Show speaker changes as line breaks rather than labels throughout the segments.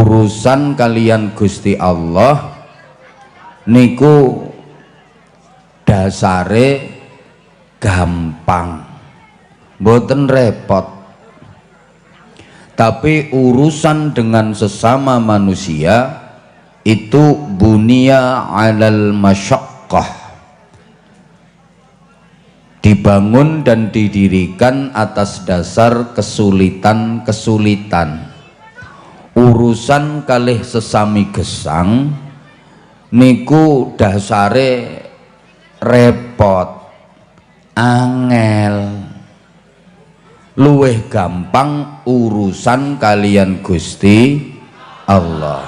urusan kalian Gusti Allah niku dasare gampang, mboten repot. Tapi urusan dengan sesama manusia itu bunia alal masyaqqah, dibangun dan didirikan atas dasar kesulitan-kesulitan. Urusan kalih sesami gesang niku dasare repot, angel. Luweh gampang urusan kalian Gusti Allah.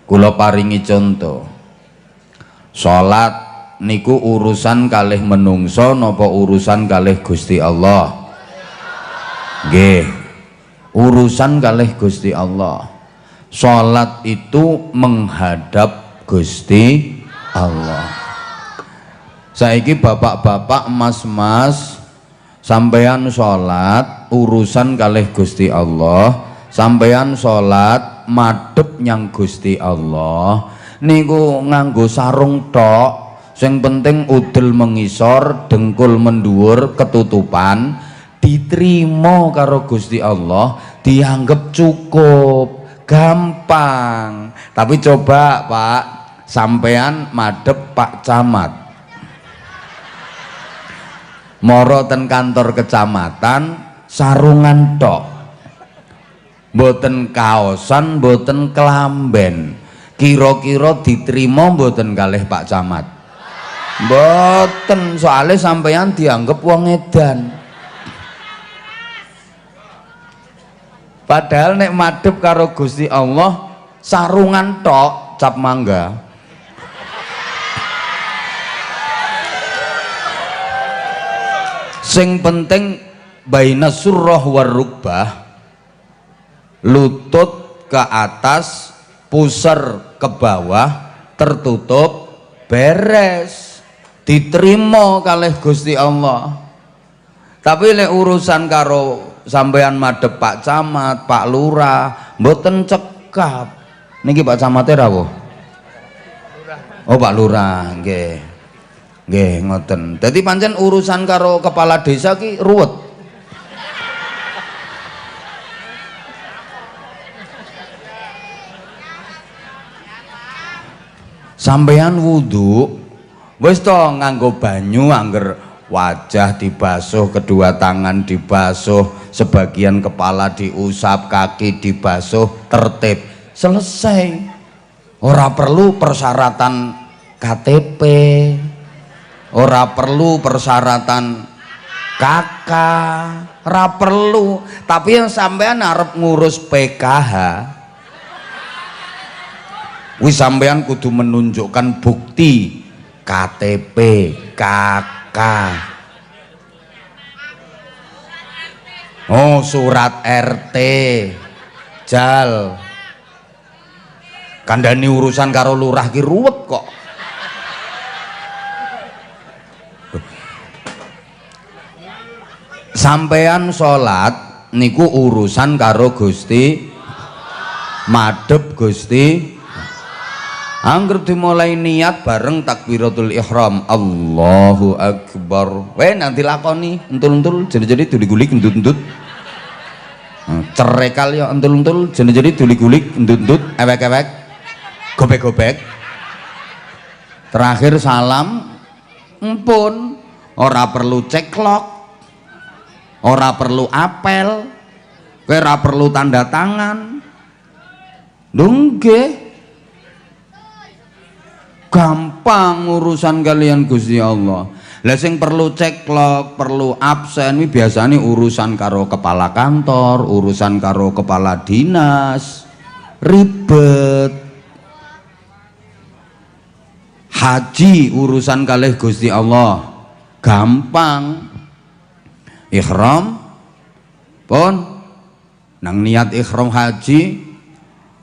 Kula paringi contoh, salat niku urusan kalih menungso napa urusan kalih Gusti Allah? Nggih, urusan kalih Gusti Allah. Salat itu menghadap Gusti Allah. Saiki bapak-bapak, mas-mas, sampeyan salat urusan kalih Gusti Allah, sampeyan salat madhep nyang Gusti Allah niku nganggo sarung tok. Sing penting udel mengisor, dengkul mendhuwur, ketutupan, diterima karo Gusti Allah, dianggap cukup, gampang. Tapi coba Pak, sampean madhep Pak Camat, moro ten kantor kecamatan sarungan tok, mboten kaosan, mboten kelamben, kira-kira diterima mboten kalih Pak Camat? Mboten, soalnya sampeyan dianggap wong edan. Padahal nek madhep karo Gusti Allah sarungan tok, cap mangga. Sing penting baina surrah war rukbah, lutut ke atas, pusar ke bawah, tertutup, beres, diterima kalih Gusti Allah. Tapi lek urusan karo sampeyan madhep Pak Camat, Pak Lurah, mboten cekap. Niki Pak Camate rawuh? Oh Pak Lurah, nggih. Nggih ngoten. Dadi pancen urusan karo kepala desa ki ruwet. Sampeyan wudu wis to nganggo banyu, angger wajah dibasuh, kedua tangan dibasuh, sebagian kepala diusap, kaki dibasuh, tertib, selesai. Ora perlu persyaratan KTP, ora perlu persyaratan KK, ora perlu. Tapi yang sampean arep ngurus PKH, wis sampean kudu menunjukkan bukti KTP, KK, oh surat RT, jal. Kandhani urusan karo lurah ki ruwet kok. Sampean salat niku urusan karo Gusti, madhep Gusti. Angger dimulai niat bareng takbiratul ihram, Allahu Akbar. Weh nanti lakoni entul-entul jadi duli-gulik endut-endut. Cerekal ya entul-entul jadi duli-gulik endut-endut, ewek-ewek, gobek-gobek. Terakhir salam, empun, ora perlu ceklok, ora perlu apel, ora perlu tanda tangan. Nggih. Gampang urusan kalian Gusti Allah. Lah sing perlu ceklok, perlu absen ini biasanya urusan karo kepala kantor, urusan karo kepala dinas, ribet. Haji urusan kalih Gusti Allah gampang. Ihram pun nang niat ihram haji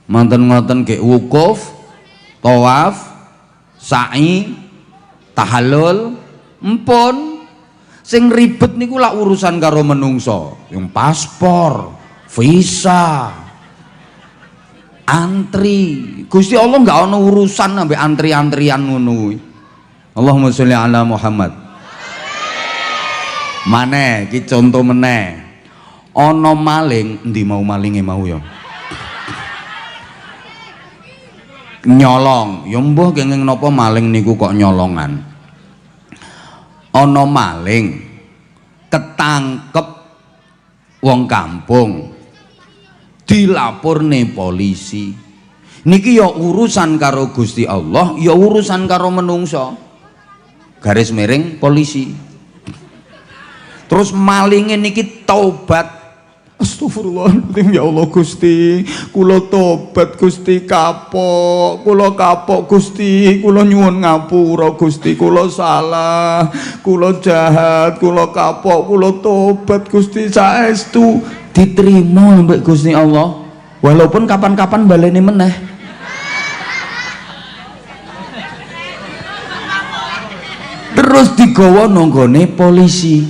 manten-manten ke wukuf, tawaf, sa'i, tahallul, empun. Sing ribet niku lak urusan karo menungso, yang paspor, visa, antri. Gusti Allah nggak ono urusan sampai antri-antrian ngono. Allahumma sholli ala Muhammad. Maneh iki contoh meneh. Ana maling, endi mau malinge mau ya. Nyolong, ya mbuh kenging napa maling niku kok nyolongan. Ana maling ketangkep wong kampung dilaporne polisi. Niki ya urusan karo Gusti Allah, ya urusan karo menungso. Garis miring polisi. Terus malinge niki taubat. Astagfirullahaladzim, ya Allah Gusti, kula tobat Gusti, kapok, kula kapok Gusti, kula nyuwun ngapura Gusti, kula salah, kula jahat, kula kapok, kula tobat Gusti, saestu diterima mbek Gusti Allah, walaupun kapan-kapan baleni meneh. Terus digawa nonggone polisi,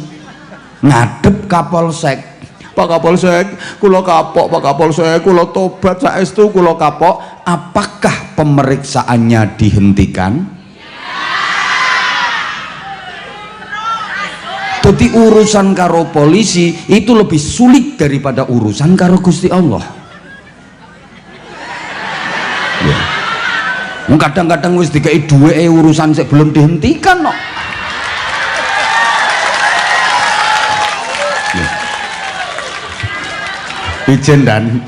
ngadep Kapolsek. Pak Kapolsek, kula kapok, Pak Kapolsek, kula tobat saestu kula kapok. Apakah pemeriksaannya dihentikan? Jadi urusan karo polisi itu lebih sulit daripada urusan karo Gusti Allah. Kadang-kadang wis dikai duwe urusan sik belum dihentikan no. Ijen dan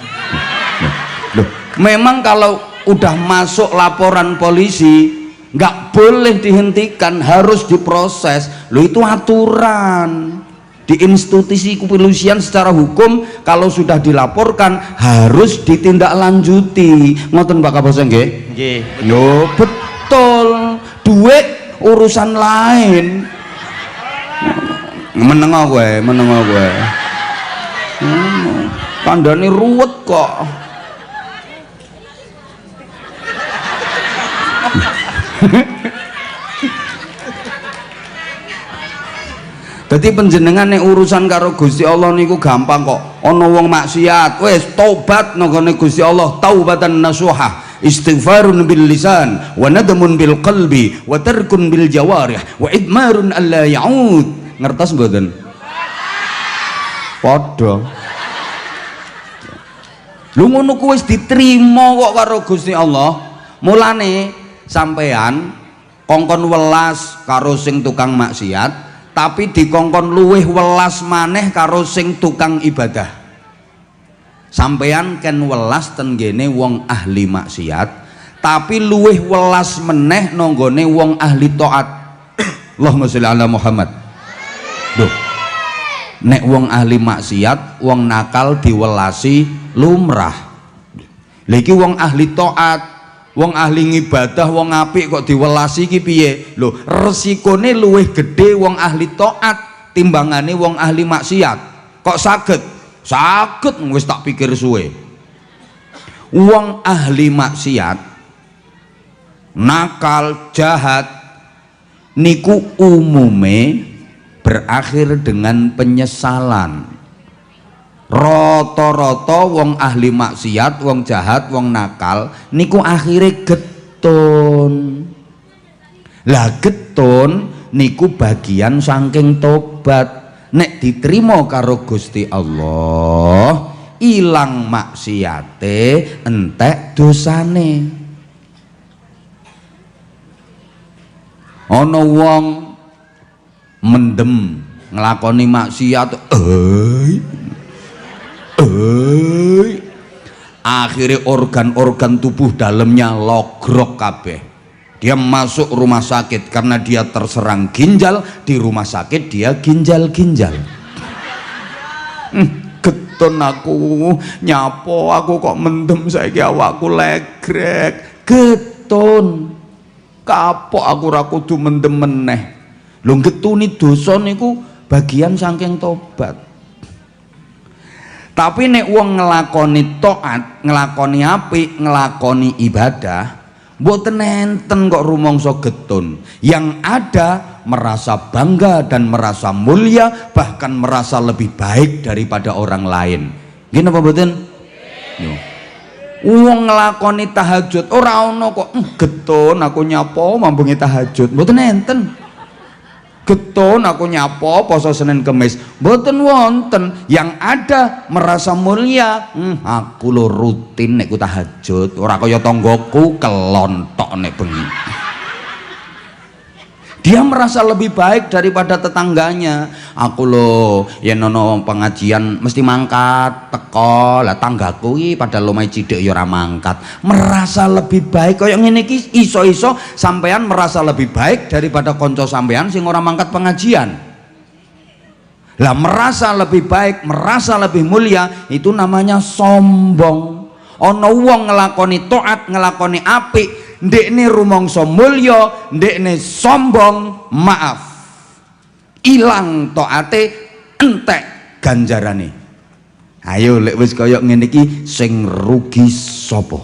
memang kalau udah masuk laporan polisi nggak boleh dihentikan, harus diproses. Loh itu aturan di institusi kepolisian secara hukum. Kalau sudah dilaporkan harus ditindaklanjuti. Ngoten Pak Kapolsek nggih? Nggih. Yo betul. Duit urusan lain. Menengah gue. Kandane ruwet kok. Dadi panjenengan nek urusan karo Gusti Allah niku gampang kok. Ana wong maksiat, wis tobat nang Gusti Allah, taubatan nasuha, istighfarun bil lisan, wa nadamun bil qalbi, wa tarkun bil jawarih, wa idmarun alla ya'ud. Ngertos mboten? Padha. Lu ngono ku wis diterima kok karo Gusti Allah. Mulane sampean kongkon welas karo sing tukang maksiat, tapi dikongkon luweh welas maneh karo sing tukang ibadah. Sampean ken welas tenggene wong ahli maksiat, tapi luweh welas meneh nanggone wong ahli taat. Allahumma sholli ala Muhammad. Duh. Nek wong ahli maksiat, wong nakal diwelasi lumrah. Lagi wong ahli taat, wong ahli ngibadah, wong apik kok diwelasi ki piye? Lho, resikone luwih gede wong ahli taat timbangane wong ahli maksiat. Kok saged? Saged wis tak pikir suwe. Wong ahli maksiat nakal, jahat niku umume berakhir dengan penyesalan. Rata-rata wong ahli maksiat, wong jahat, wong nakal niku akhire getun. Lah getun niku bagian saking tobat. Nek diterima karo Gusti Allah, ilang maksiate, entek dosane. Ana wong mendem nglakoni maksiat, akhirnya organ-organ tubuh dalamnya logrok kabeh. Dia masuk rumah sakit karena dia terserang ginjal. Di rumah sakit dia ginjal-ginjal. Getun aku nyapo, aku kok mendem saiki awakku legrek. Getun kapok aku ra kudu mendem meneh. Lho getuni dosa niku bagian saking tobat. Tapi nek wong ngelakoni taat, ngelakoni apik, ngelakoni ibadah, mboten enten kok rumangsa getun. Yang ada merasa bangga dan merasa mulia, bahkan merasa lebih baik daripada orang lain. Nggih napa mboten? Yo. Wong nglakoni tahajud ora ana kok getun aku nyapa mambengi tahajud, mboten enten. Getun aku nyapa poso Senin Kemis, mboten wonten. Yang ada merasa mulia, aku lo rutin nek ku tahajud, ora kaya tanggoku kelontok nek bengi. Dia merasa lebih baik daripada tetangganya. Aku loh yen ono pengajian mesti mangkat teko, lah tanggaku iki padahal lumayan cilik ya ora mangkat. Merasa lebih baik kaya ngene iki, iso-iso sampean merasa lebih baik daripada kanca sampean sing ora mangkat pengajian. Lah merasa lebih baik, merasa lebih mulia, itu namanya sombong. Ana wong nglakoni taat, nglakoni apik, ndekne rumangsa mulya, ndekne sombong, maaf, ilang taate, entek ganjarane. Ayo lek wis kaya ngene iki sing rugi sapa?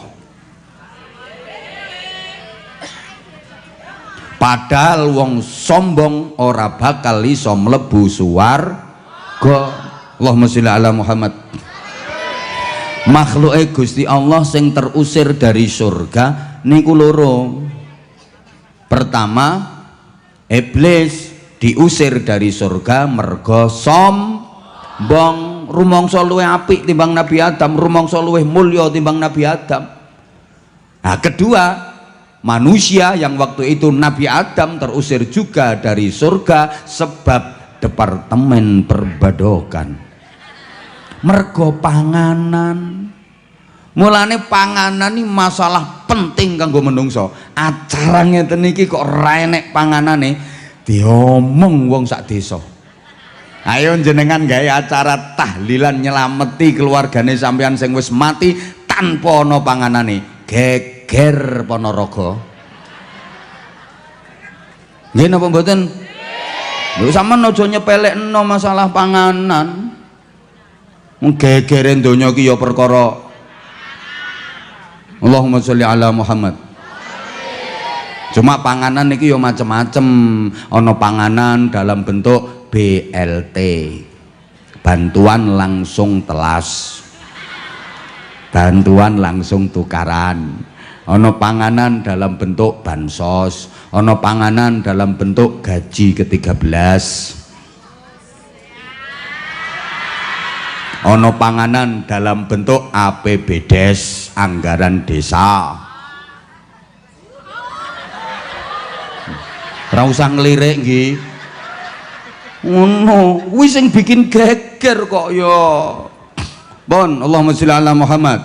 Padahal wong sombong ora bakal iso mlebu swarga. Allahumma sholli ala Muhammad. Makhluke Gusti Allah sing terusir dari surga niku loro. Pertama, iblis diusir dari surga mergo sombong, rumangsa luwih apik timbang Nabi Adam, rumangsa luwih mulya timbang Nabi Adam. Nah, kedua, manusia yang waktu itu Nabi Adam terusir juga dari surga sebab departemen perbadokan. Mergo panganan. Mulane panganan ini masalah penting kanggo menungso. Acara ngeten iki kok ora enek panganane diomong wong sak desa. Ayo jenengan gawe acara tahlilan nyelameti keluargane sampean sing wis mati tanpa ana panganane. Geger Ponorogo. Nggih napa mboten? Lho sampean aja nyepelekno masalah panganan. Gegere donya iki ya perkara. Allahumma sholli ala Muhammad. Cuma panganan iki ya macem-macem. Ana panganan dalam bentuk BLT, bantuan langsung telas, bantuan langsung tukaran. Ana panganan dalam bentuk bansos, ana panganan dalam bentuk gaji ke-13, ana panganan dalam bentuk APBDes, anggaran desa. Ora usah ngelirik nggih. Ngono, kuwi sing bikin geger kok ya. Bon, Allahumma sholli ala Muhammad.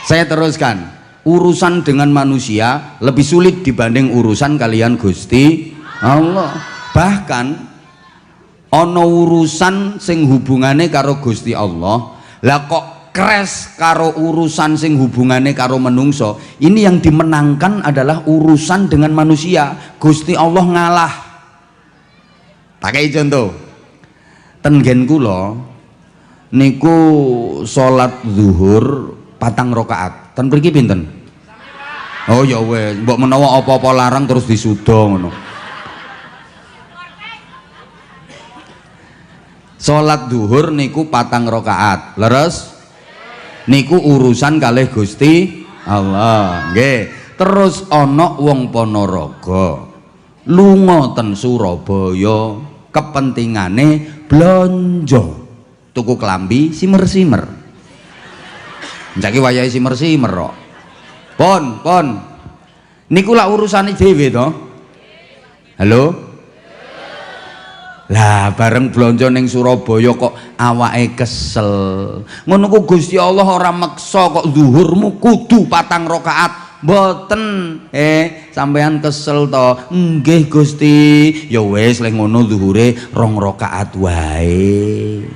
Saya teruskan. Urusan dengan manusia lebih sulit dibanding urusan kalian Gusti Allah. Bahkan ana urusan sing hubungane karo Gusti Allah, lah kok crash karo urusan sing hubungane karo menungso. Ini yang dimenangkan adalah urusan dengan manusia. Gusti Allah ngalah. Pakai contoh, ten nggen kula niku salat zuhur 4 rakaat. Ten mriki pinten? Oh ya wes, mbok menawa apa-apa larang terus disuda ngono. Salat zuhur niku 4 rakaat. Leres? Niku urusan kalih Gusti Allah. Nggih. Terus ana wong Ponorogo lunga ten Surabaya, kepentingane blonjo, tuku klambi simer-simer. Njaki wayahe simer-simer kok. Pon. Niku lak urusane dhewe to. Halo? Lah bareng blonjo ning Surabaya kok awake kesel. Ngono ku Gusti Allah ora meksa kok zuhurmu kudu 4 rakaat. Mboten sampean kesel to. Nggih Gusti. Ya wis lek ngono zuhure 2 rakaat wae.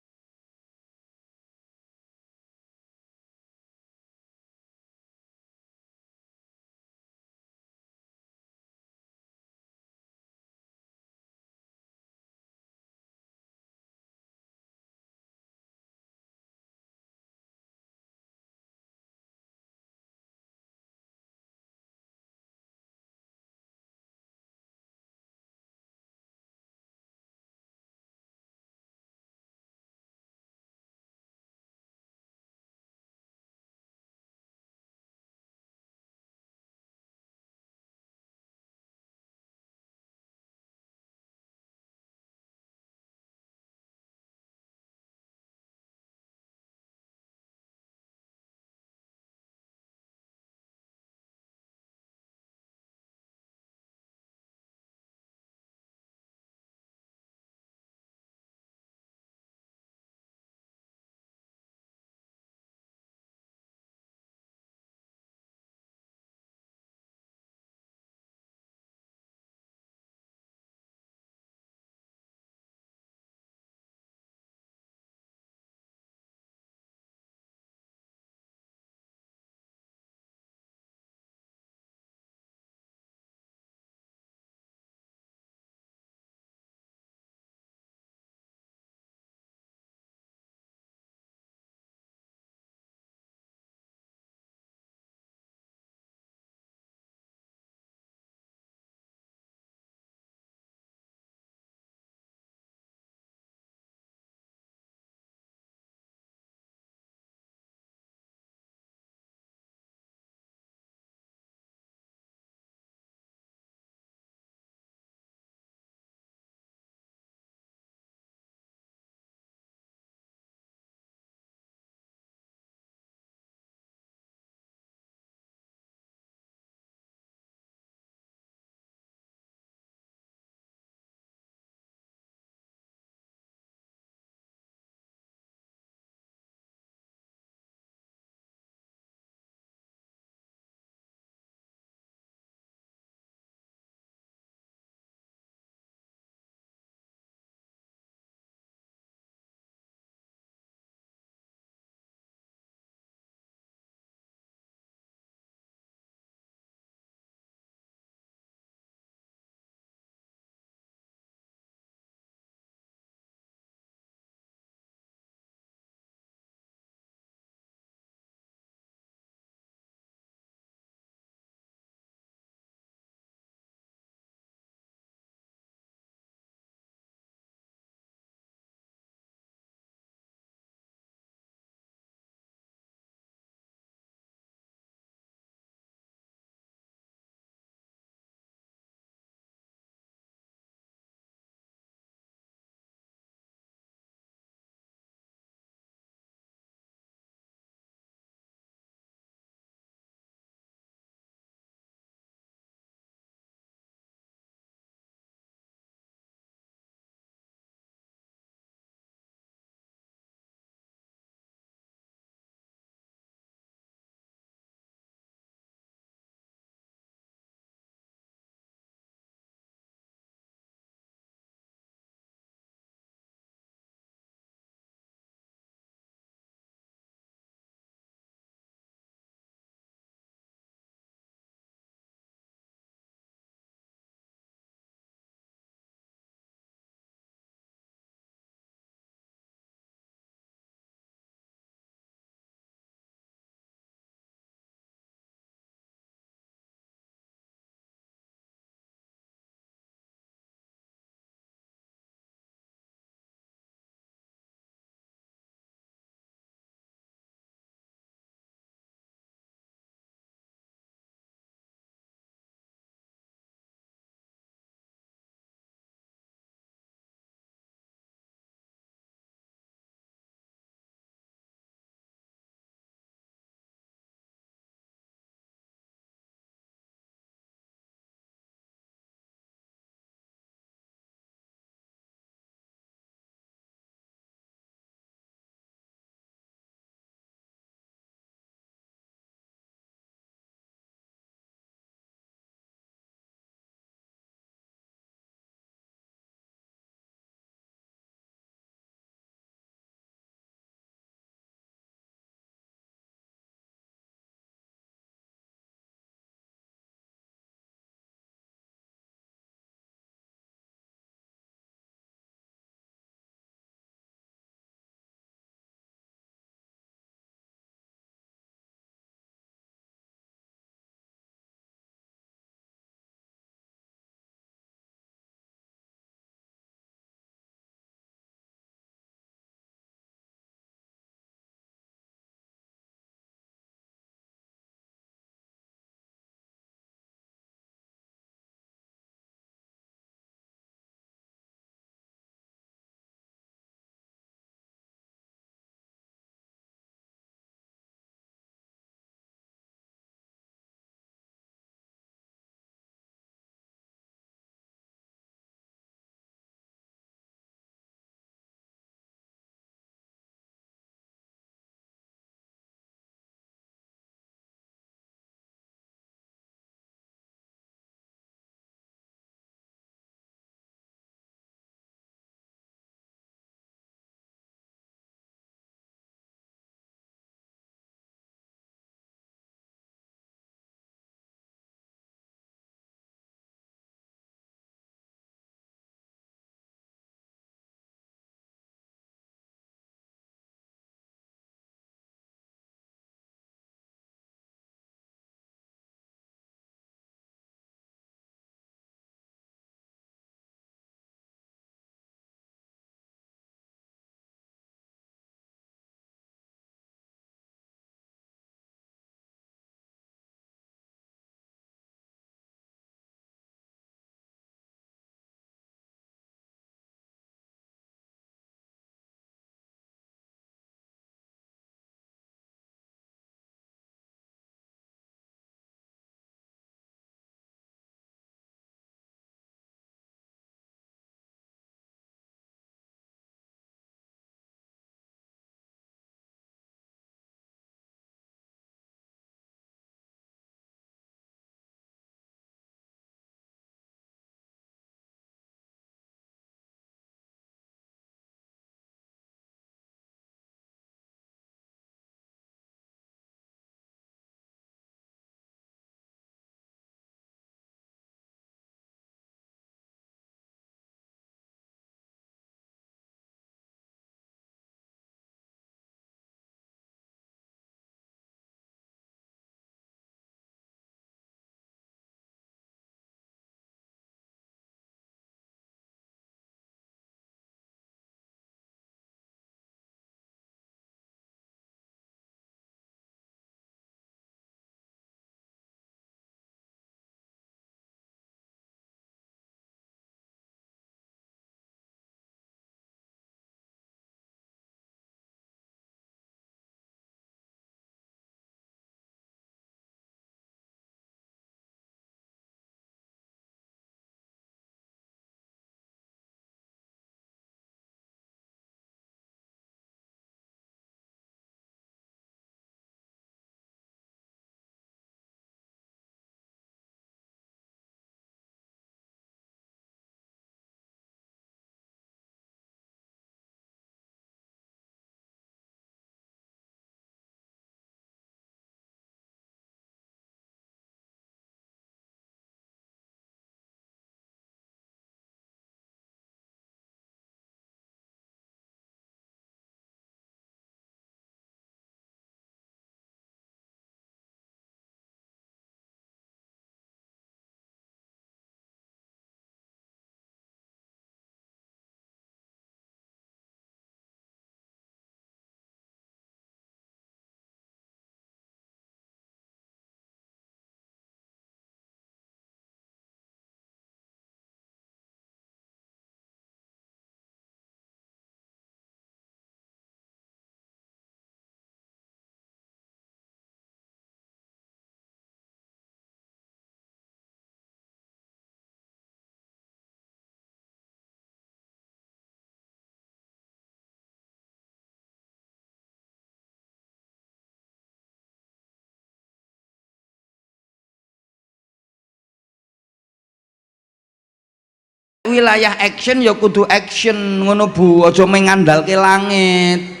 wilayah action ya kudu action ngono Bu, aja mengandalke langit.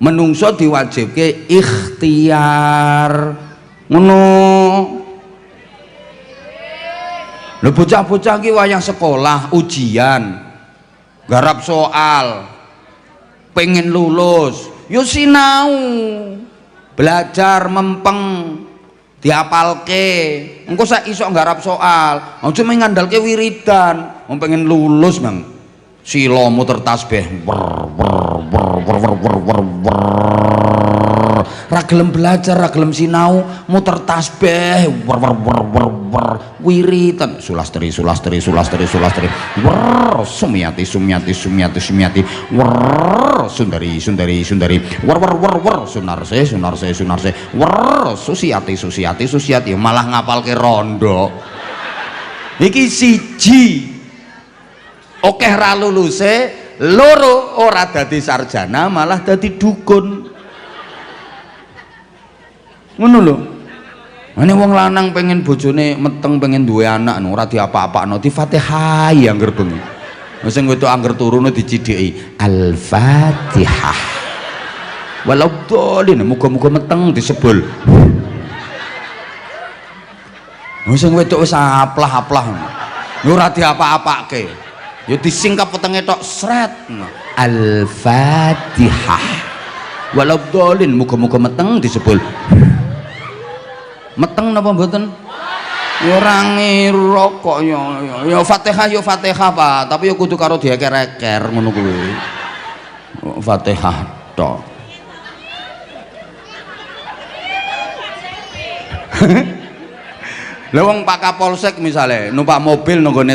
Menungso diwajibke ikhtiar ngono. Lho bocah-bocah ki wayah sekolah ujian garap soal pengen lulus yo sinau belajar mempeng diapalke engko sak iso nggarap soal aja mengandalke wiridan wong pengen lulus Mang sila muter tasbih ra gelem belajar ra gelem sinau muter tasbih wiridan sulastri sumyati sundari sunarse susiati malah ngapalke rondo iki siji oke ra luluse loro ora dadi sarjana malah dadi dukun ngono lho. Ane wong lanang pengen bojone meteng pengen duwe anak ora diapa-apakno di Fatihah angger bengi. Sing wedok angger turune dicidhiki Al-Fatihah. Waladhdallin muga-muga meteng disebul. Sing wedok wis aplah-aplah. Ora diapa-apake. Ya disingkap wetenge tok sret. Al-Fatihah. Waladhdallin muga-muga meteng disebul. Meteng napa mboten? Ya ora ngira kok ya Fatihah Pak, tapi ya kudu karo dieker-eker ngono kuwi. Fatihah tok. Lah wong Pak Kapolsek misale numpak mobil nggone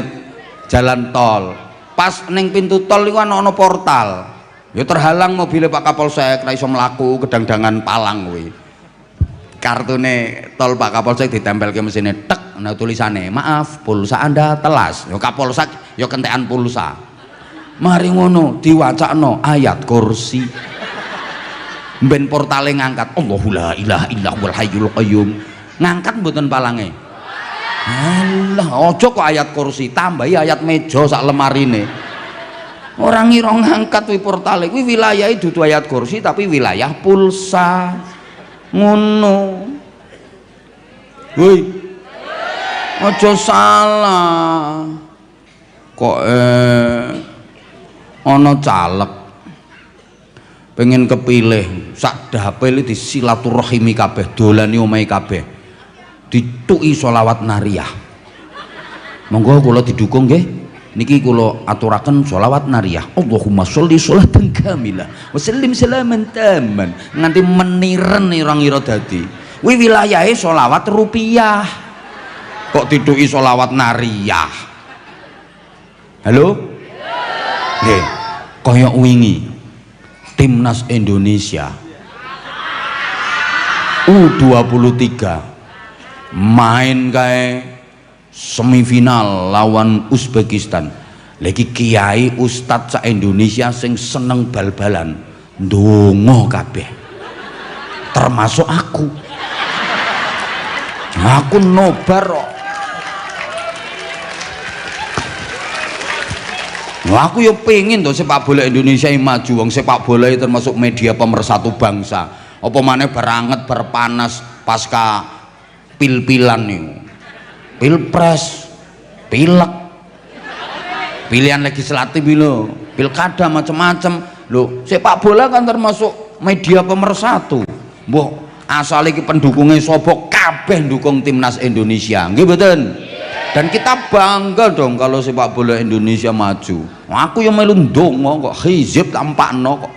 jalan tol. Pas ning pintu tol iku ana portal. Ya terhalang mobilnya Pak Kapolsek ra iso mlaku kedangdangan palang kuwi. Kartune tol Pak Kapolsek ditempel ke mesinnya tek nah tulisannya maaf pulsa Anda telas yo Kapolsek yo kentekan pulsa mari ngono diwacakno ayat kursi ben portale ngangkat Allahu la ilaha illallahul hayyul qayyum ngangkat mboten palange alah ojo kok ayat kursi tambahi ayat meja sak lemarine orang ngira ngangkat wi portale kuwi wilayah dudu ayat kursi tapi wilayah pulsa ngono woi aja salah kok ana caleg pengen kepilih sak dapel disilaturahimi kabeh dolani omahe kabeh dituki sholawat nariyah monggo kula didukung nggih niki kula aturaken sholawat nariyah Allahumma sholli sholatan kamilah wa sallim salaman taman nganti meniren ngira-ngira dadi kuwi wilayahe sholawat rupiah kok diduki sholawat nariyah halo nggih kaya wingi timnas Indonesia U23 main kae semifinal lawan Uzbekistan lagi kiai ustadz sa Indonesia sing seneng bal-balan ndonga kabeh termasuk aku nobar kok aku yo pengen tuh sepak bola Indonesia yang maju wong sepak bola itu termasuk media pemersatu bangsa apa maneh beranget berpanas pasca pil-pilan nih pilpres, pilek, pilihan legislatif lho, pilkada macam-macam lho. Sepak bola kan termasuk media pemersatu. Mbah asal iki pendukungnya sapa kabeh dukung timnas Indonesia. Nggih mboten? Dan kita bangga dong kalau sepak bola Indonesia maju. Aku yang melu ndonga kok hizib tampakno kok.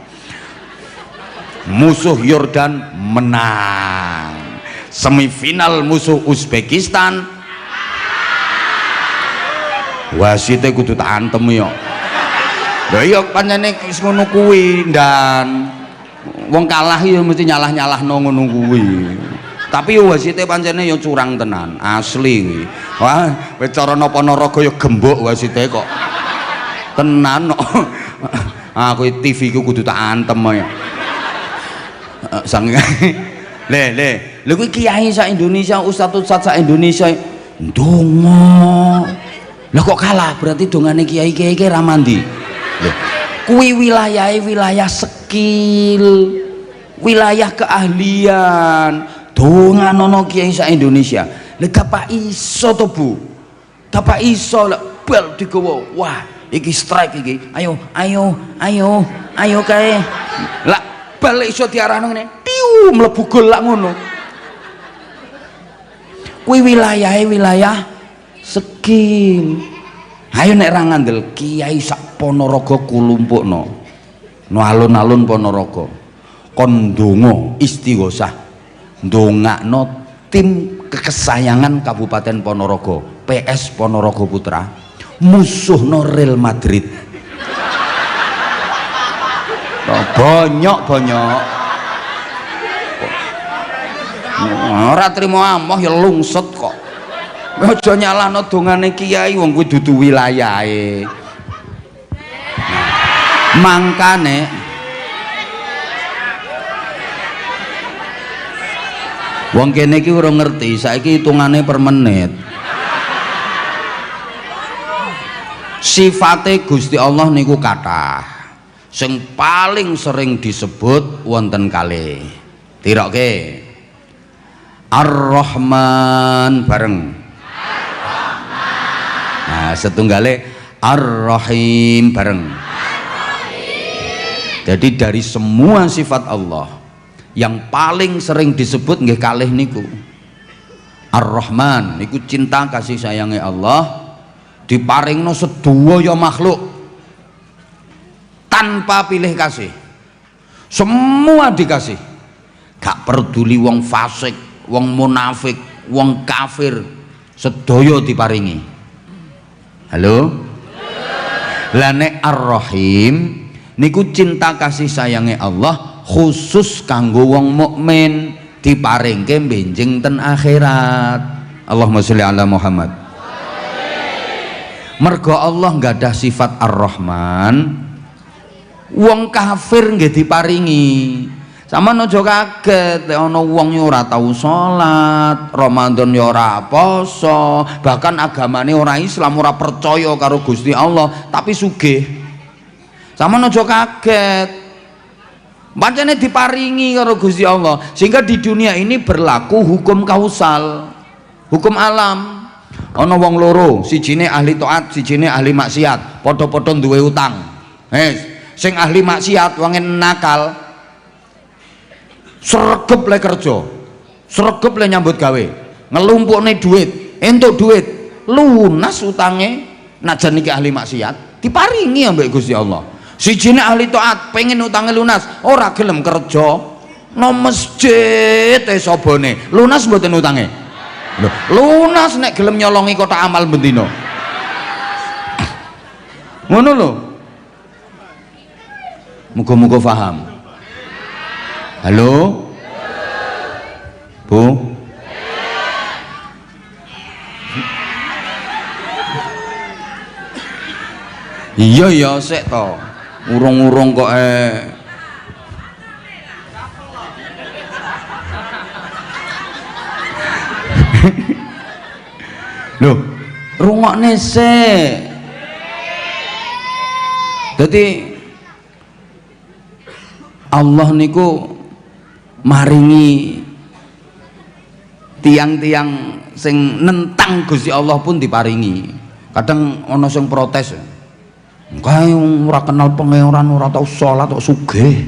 Musuh Yordan menang. Semifinal musuh Uzbekistan wasite kudu tak antem yo. Lha iya pancene wis ngono kuwi dan wong kalah yo mesti nyalah-nyalahno ngono kuwi. Tapi yo wasite pancene yo curang tenan, asli kuwi. Wah, wis cara napa naraga yo gembok wasite kok. Tenan kok. Aku TV ku kudu tak antem ya. Sang le kuwi kiai sak Indonesia, ustaz-ustaz sak Indonesia ndonga Lah kok kalah? Berarti dongane kiai-kiai ki ra mandi. Lho, kuwi wilayah skill, wilayah keahlian. Donganono kiai sak Indonesia. Lah gak iso to, Bu. Gak iso lek bel digowo. Wah, iki strike iki. Ayo kae. Lah bal iso diarahno ngene. Tiu mlebu gol lak ngono. Kuwi wilayah skill. Ayo nek ra ngandel kiai sak Ponorogo kulumpukno no alun-alun Ponorogo kon ndonga istighosah ndongakno tim kesayangan Kabupaten Ponorogo PS Ponorogo Putra musuhno Real Madrid. Bonyok ora trimo amoh ya lungset kok. Aja nyalahno dongane kiai wong kuwi dudu wilayahe. Mangkane wong kene iki ora ngerti saiki hitungane per menit. Sifate Gusti Allah niku kathah. Sing paling sering disebut wonten kalih. Tirokke. Ar-Rahman bareng. Nah, setunggale Ar-Rahim bareng. Jadi dari semua sifat Allah yang paling sering disebut nggih kalih niku Ar-Rahman niku cinta kasih sayangnya Allah diparingno sedaya makhluk tanpa pilih kasih, semua dikasih, gak peduli wong fasik, wong munafik, wong kafir, sedaya diparingi. Halo? Lah nek Ar-Rahim niku cinta kasih sayangnya Allah khusus kanggo wong mukmin diparingke benjing ten akhirat. Allahumma sholli ala Muhammad. Mergo Allah nggak ada sifat Ar-Rahman, wong kafir nggih diparingi. Sama nojo kaget, ana wong yo ora tau salat, Ramadan yo ora poso, bahkan agamane ora Islam, ora percaya karo Gusti Allah, tapi sugih. Sama nojo kaget. Pancene diparingi karo Gusti Allah, sehingga di dunia ini berlaku hukum kausal, hukum alam. Ana wong loro, sijine ahli taat, sijine ahli maksiat, padha-padha duwe utang. Sing ahli maksiat wong nakal sregep le kerja, sregep le nyambut gawe, ngelumpukne duit, entuk duit, lunas utange. Najan iki ahli maksiat diparingi ambek Gusti Allah. Sijine ahli taat pengen utange lunas, ora gelem kerja, no masjid sobone, lunas mboten utange. Loh, lunas nek gelem nyolongi kotak amal bendina. Ngono lho. Muga-muga paham. Halo? Bu? Iya ya sik to. Urung-urung kok Loh, rungokne sik. Dadi Allah niku maringi tiang-tiang sing nentang Gusti Allah pun diparingi. Kadang ana sing protes, kae ora kenal pangeran, ora tau salat kok sugih,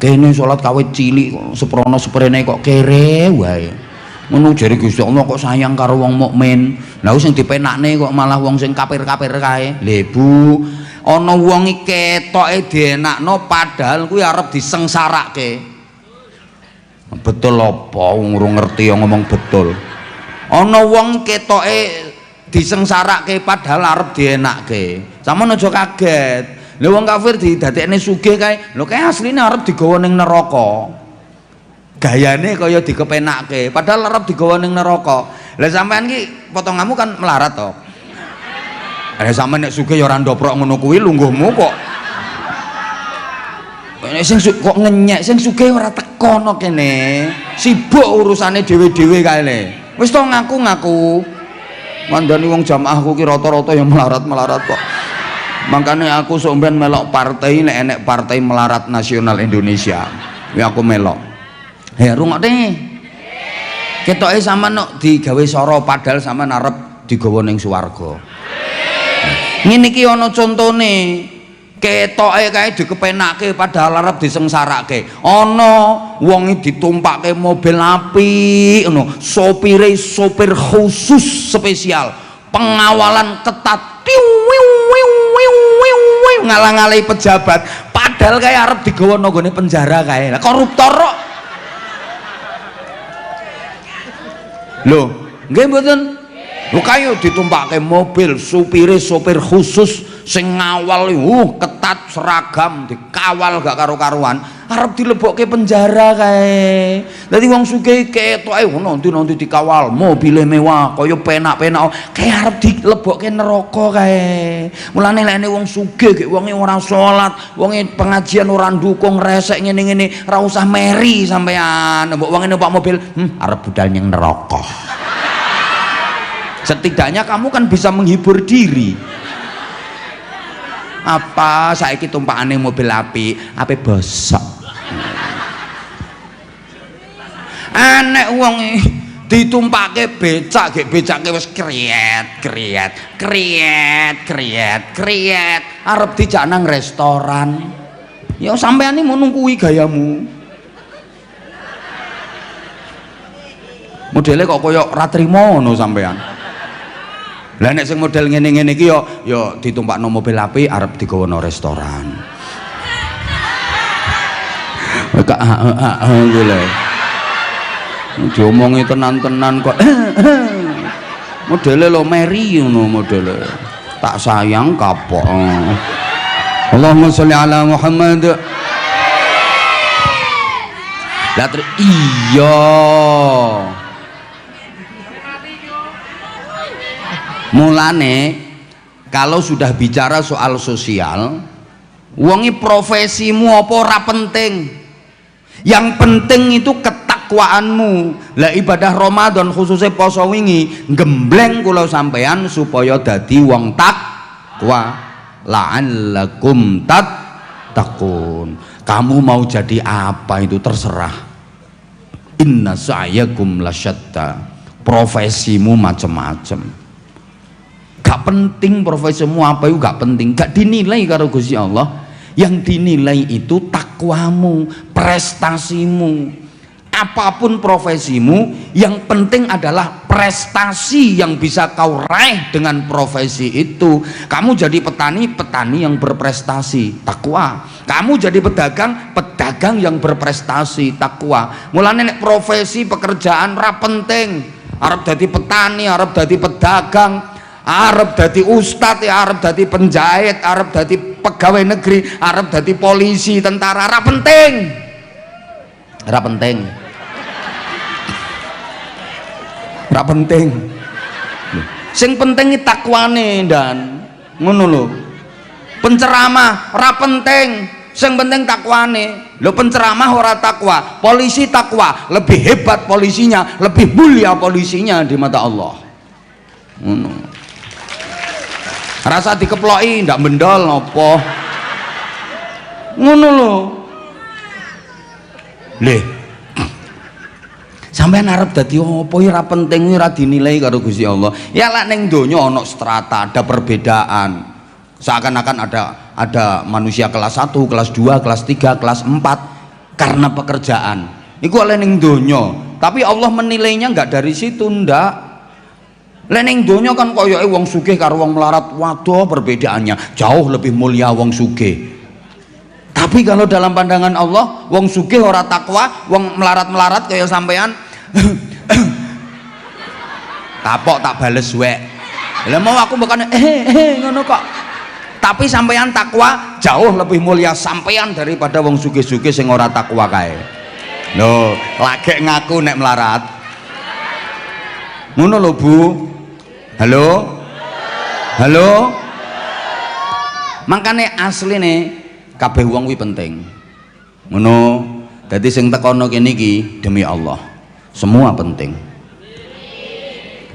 kene salat kawit cilik kok seprono seprene kok kere wae. Ngono jare Gusti Allah kok sayang karo wong mukmin. Lah sing dipenakne kok malah wong sing kafir-kafir kae. Lha Bu, ana wong iki ketoke dienakno padahal kuwi arep disengsarake. Betul apa urung ngerti yang ngomong betul. Ana wong ketoke disengsarake padahal arep dienakke. Sampeyan aja kaget. Lha wong kafir didadekne sugih kae, lho kae asline arep digawa ning neraka. Gayane kaya dikepenakke, padahal arep digawa ning neraka. Lah sampean ki potonganmu kan melarat to. Lah sampean nek sugih ya ora ndoprok ngono kuwi lungguhmu kok. Sing kok ngenyek, sing sugih ora tekono kene. Sibuk urusane dhewe-dhewe kae le. Wis to ngaku-ngaku. Mandani wong jamaahku ki rata-rata yang melarat-melarat kok. Makanya aku somben melok partai, nek enek partai melarat nasional Indonesia ya aku melok. Ya rungokne ketoke sampean nok digawe soro padahal sampean arep digawa ning swarga. Ngene iki ana contone ketoke kae dikepenake padahal arep disengsarake. Ana wong ditumpake mobil apik ngono, sopir khusus spesial, pengawalan ketat, ngalang-alai pejabat, padahal kayak arep digawa nang gone penjara kae. Lah koruptor kok. Lho, nggih mboten? Lho kayu ditumpake mobil, sopir khusus sing ngawal ketat seragam, dikawal gak karu-karuan, arep dilebokke penjara kae. Dadi wong sugih ketoke nanti dikawal, mobile mewah, kaya penak-penak, kae arep dilebokke neraka kae. Mulane lek wong sugih gek wonge ora salat, wonge pengajian ora ndukung, resek ngene-ngene, ora usah meri sampean. Mbok wonge numpak mobil, arep budal ning neraka. Setidaknya kamu kan bisa menghibur diri. Apa saiki tumpakane mobil api bosok. Anek wong ditumpake becak, gek becake wis kriet arep dijak nang restoran. Ya sampean iki ngono kuwi gayamu. Modele kok koyo ra trimo ngono sampean. Lah nek sing model ngene-ngene iki ya ditumpakno mobil api arep digawa nang restoran. Kak ngono lho. Diomongi tenan-tenan kok. Modele lo meri ngono modele. Tak sayang kapok. Allahumma sholli ala Muhammad. Lah iya. Mulane kalau sudah bicara soal sosial, wongi profesimu apa ora penting. Yang penting itu ketakwaanmu. Lah ibadah Ramadan khususnya poso wingi gembleng kula sampean supaya dadi wong takwa. La'allakum tattaqun. Kamu mau jadi apa itu terserah. Inna sa'yakum lasyatta. Profesimu macam-macam. Gak penting profesimu apa itu gak penting, gak dinilai karo Gusti Allah. Yang dinilai itu takwamu, prestasimu. Apapun profesimu, yang penting adalah prestasi yang bisa kau raih dengan profesi itu. Kamu jadi petani yang berprestasi, takwa. Kamu jadi pedagang yang berprestasi, takwa. Mulane nek profesi pekerjaan ra penting. Arep dadi petani, arep dadi pedagang, arep dadi ustad, ya arep dadi penjahit, arep dadi pegawai negeri, arep dadi polisi, tentara, ora penting. Ora penting. Ora penting. Sing penting iki takwane dan ngono lho. Penceramah ora penting, sing penting takwane. Lho penceramah ora takwa, polisi takwa, lebih hebat polisinya, lebih mulia polisinya di mata Allah. Ngono. Rasa dikeploki ndak mendol napa ngono lho. Leh sampean arep dadi apa ya ora penting, ora dinilai karo Gusti Allah. Ya lek ning donya ana strata, ada perbedaan. Seakan-akan ada manusia kelas 1, kelas 2, kelas 3, kelas 4 karena pekerjaan. Iku lek ning donya, tapi Allah menilainya enggak dari situ ndak. Leneng donya kan koyoke wong sugih karo wong melarat, waduh perbedaannya jauh lebih mulia wong sugih. Tapi kalau dalam pandangan Allah, wong sugih ora takwa, wong melarat-melarat kaya sampean kapok tak bales wek. Lah mau aku bukan ngono kok. Tapi sampean takwa jauh lebih mulia sampean daripada wong sugih-sugih sing ora takwa kae. Lho, lagi ngaku nek melarat. Ngono lho Bu. Halo, halo. Makane asline kabeh wong kuwi penting. Ngono. Dadi sing tekono kene iki demi Allah. Semua penting.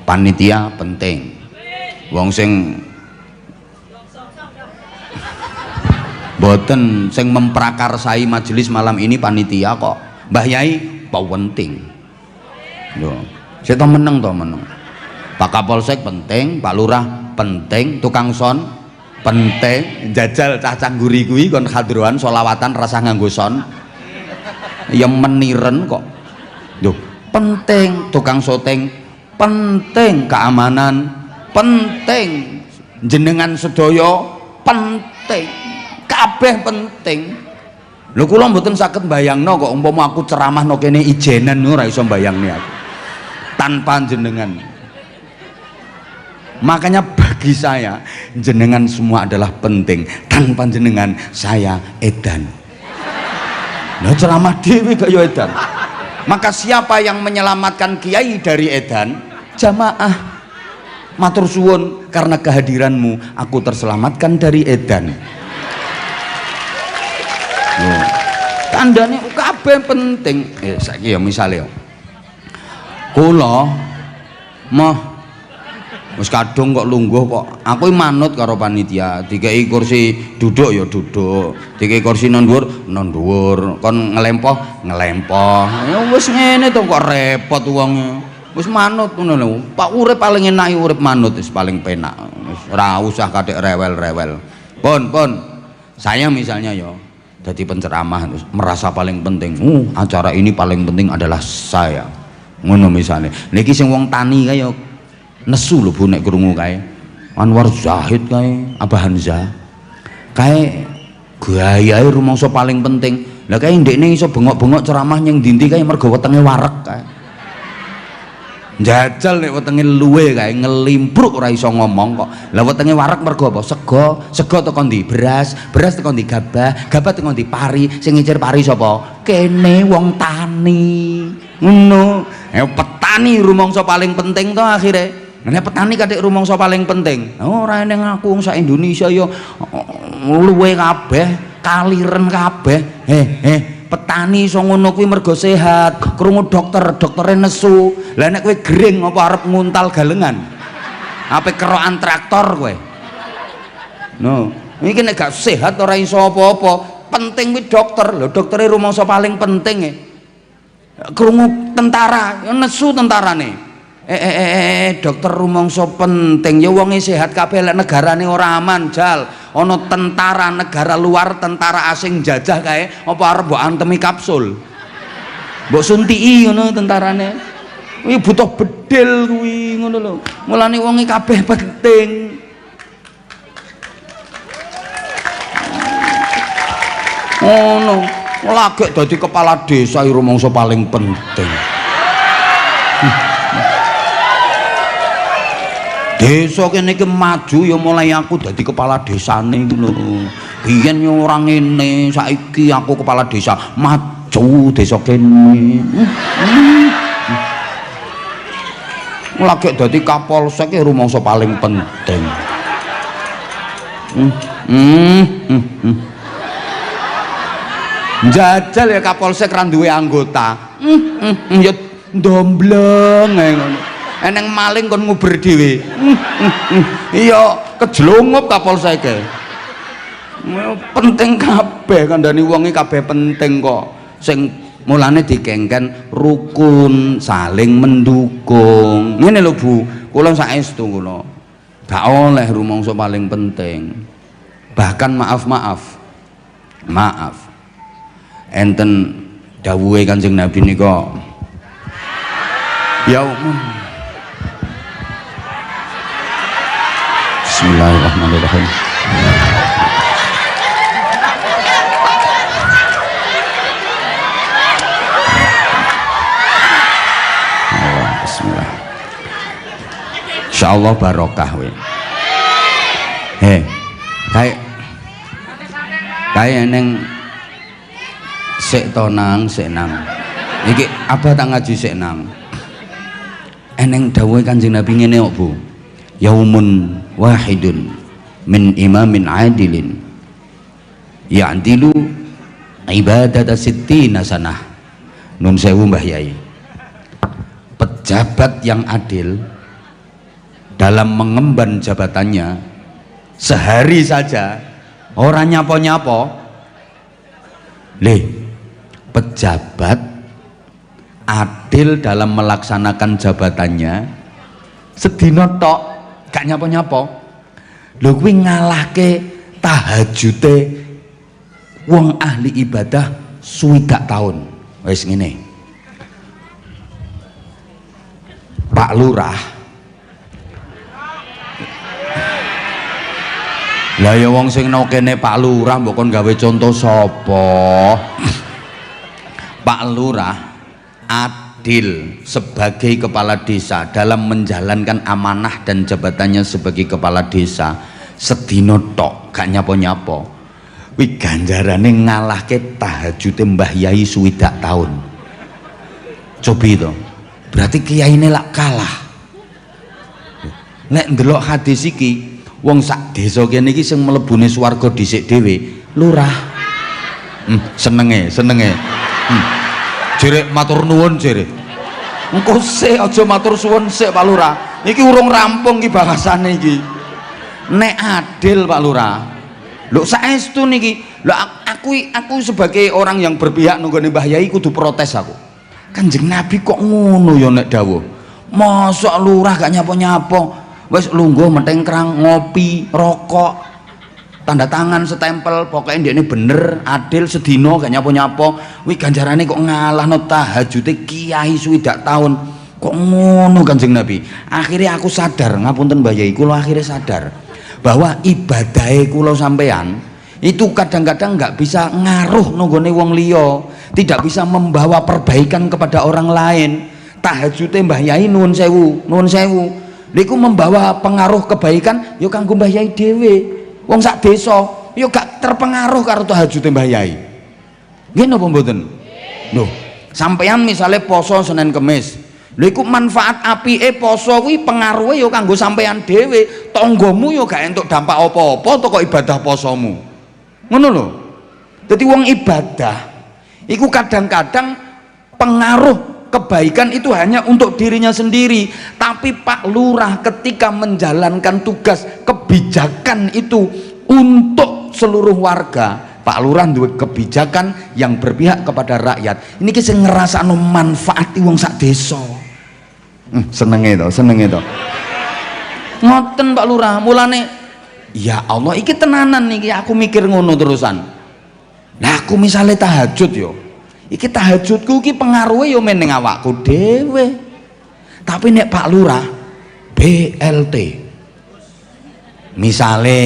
Panitia penting. wong sing boten sing memprakarsai majelis malam ini panitia kok. Mbah Yai penting lho, saya to meneng Pak Kapolsek penting, Pak Lurah penting, tukang son penting, jajal cah cangguri kuwi kon hadroan solawatan rasa nganggo son yang meniren kok lho, penting tukang syuting penting, keamanan penting, jenengan sedaya penting, kabeh penting. Lho kula mboten saged mbayangno kok umpama aku ceramahno kene ijenan ora iso mbayangne aku tanpa jenengan. Makanya bagi saya jenengan semua adalah penting, tanpa jenengan saya edan. Nah ceramah dhewe gak yo edan. Maka siapa yang menyelamatkan kiai dari edan? Jamaah. Matur suwun, karena kehadiranmu aku terselamatkan dari edan. Tandane kabeh penting. Saiki ya misale kula mah wis kadung kok lungguh kok aku manut karo panitia, dikei kursi duduk ya duduk, dikei kursi non dhuwur, kon ngelempoh ya wis ngene to kok repot wong. Wis manut ngono lho. Pak urip paling enak urip manut wis paling penak. Wis ora usah kadek rewel-rewel. Pun saya misalnya ya jadi penceramah terus merasa paling penting. Acara ini paling penting adalah saya. Ngono misalnya. Niki sing wong tani kaya nesu lho Bu nek krungu kae. Anwar Zahid kae, Abah Hamzah. Kae gayahe rumangsa paling penting. Lah kae ndekne iso bengok-bengok ceramah nyeng ndi kae mergo wetenge wareg kae. Njajal nek wetenge luwe kae ngelimpruk ora iso ngomong kok. Lah wetenge wareg mergo apa? Sego teko ndi? Beras teko ndi? Gabah teko ndi? Pari. Sing ngicir pari sapa? Kene wong tani. Ngono. Petani rumangsa paling penting to akhire. Nek petani kadek rumangsa paling penting. Ora ning aku wong sak Indonesia ya luwe kabeh, kaliren kabeh. Petani iso ngono kuwi mergo sehat. Krungu doktere nesu. Lah nek kowe gering apa arep nguntal galengan? Ape kerokan traktor kowe? No, iki nek gak sehat ora iso apa-apa. Penting kuwi dokter. Lho doktere rumangsa paling penting e. Krungu tentara, ya nesu tentarane. Dokter rumangsa penting ya wonge sehat kabeh lek negarane ora aman jal. Ana tentara negara luar, tentara asing jajah kae apa arep mbok antemi kapsul. Mbok suntiki ngono tentarane. Kuwi butuh bedil kuwi ngono lho. Mulane wonge kabeh penting. Ngono. Lagek dadi kepala desa rumangsa paling penting. Desa kene iki maju ya mulai aku dadi kepala desane iku lho. Biyen yo ora ngene, saiki aku kepala desa, maju desa kene. Lagi dadi Kapolsek ya rumangsa paling penting. Jajal ya Kapolsek ra duwe anggota. Ya ndombleng ae ngono. Eneng maling kon nguber dhewe. Iya kejlungup Kapolsek. Penting kabeh kandhani wong iki kabeh penting kok. Sing mulane dikengken rukun, saling mendukung. Ngene lho Bu, kula saestu kula. Gak oleh rumangsa paling penting. Bahkan maaf. Enten dawuhe Kanjeng Nabi nika. Ya Bismillahirrahmanirrahim. Bismillah. Insyaallah barokah we. Kayak neng sik to nang. Iki apa tak ngaji sik nang. Eneng dawuhe Kanjeng Nabi ngene kok Bu. Yaumun wahidun min imamin adilin ya'dilu ibadata sittina sanah. Nun sewu Mbah Yai. Pejabat yang adil dalam mengemban jabatannya sehari saja orang nyapo-nyapo pejabat adil dalam melaksanakan jabatannya sedina tok gak nyapo-nyapo lho kuwi ngalahke tahajute wong ahli ibadah swidak tahun. Wis ngene Pak Lurah lah ya wong sing nang kene Pak Lurah mbok kon gawe contoh sapa. Pak Lurah adil sebagai kepala desa dalam menjalankan amanah dan jabatannya sebagai kepala desa sedina tok gak nyapo-nyapo wi ganjarane ngalahke tahajude Mbah Yai swidak tahun. Coba itu berarti kiyaine lak kalah. Nek ndelok hadis iki wong sak desa kene iki sing mlebune swarga dhisik dhewe lurah. Senenge jere matur nuwun jere engko sik aja matur suwun sik Pak Lurah iki urung rampung iki bahasane iki. Nek adil Pak Lurah lho saestu niki lho aku sebagai orang yang berpihak nunggone Mbah Yai kudu protes aku. Kanjeng Nabi kok ngono ya nek dawuh mosok lurah gak nyapo-nyapo wis lungguh metengkrang ngopi rokok tanda tangan setempel pokoknya ini bener adil sedino gak nyapo-nyapo wi ganjarane kok ngalahno tahajute kiai swidak tahun kok ngono Kanjeng Nabi. Akhirnya aku sadar ngapunten Mbah Yai kula akhirnya sadar bahwa ibadahe kula sampean itu kadang-kadang nggak bisa ngaruh nunggone wong liya, tidak bisa membawa perbaikan kepada orang lain. Tahajute Mbah Yai nuwun sewu niku membawa pengaruh kebaikan yo kanggo Mbah Yai dhewe. Wong sak desa yo gak terpengaruh karo tahajute Mbah Yai. Nggih napa mboten? Lho, sampeyan misale poso Senin Kemis. Lha iku manfaat apike poso kuwi pengaruhe yo kanggo sampeyan dhewe. Tanggamu yo gak entuk dampak apa-apa teko ibadah posomu. Ngono lho. Dadi wong ibadah iku kadang-kadang pengaruh kebaikan itu hanya untuk dirinya sendiri, tapi Pak Lurah ketika menjalankan tugas kebijakan itu untuk seluruh warga, Pak Lurah duwe kebijakan yang berpihak kepada rakyat. Ini ki sing ngrasakno manfaat wong sak desa. Senenge to. Ngoten Pak Lurah, mulane ya Allah iki tenanan niki aku mikir ngono terusan. Lah aku misale tahajud yo iki tahajudku iki pengaruhe yo meneng awakku dhewe. Tapi nek Pak Lurah BLT misale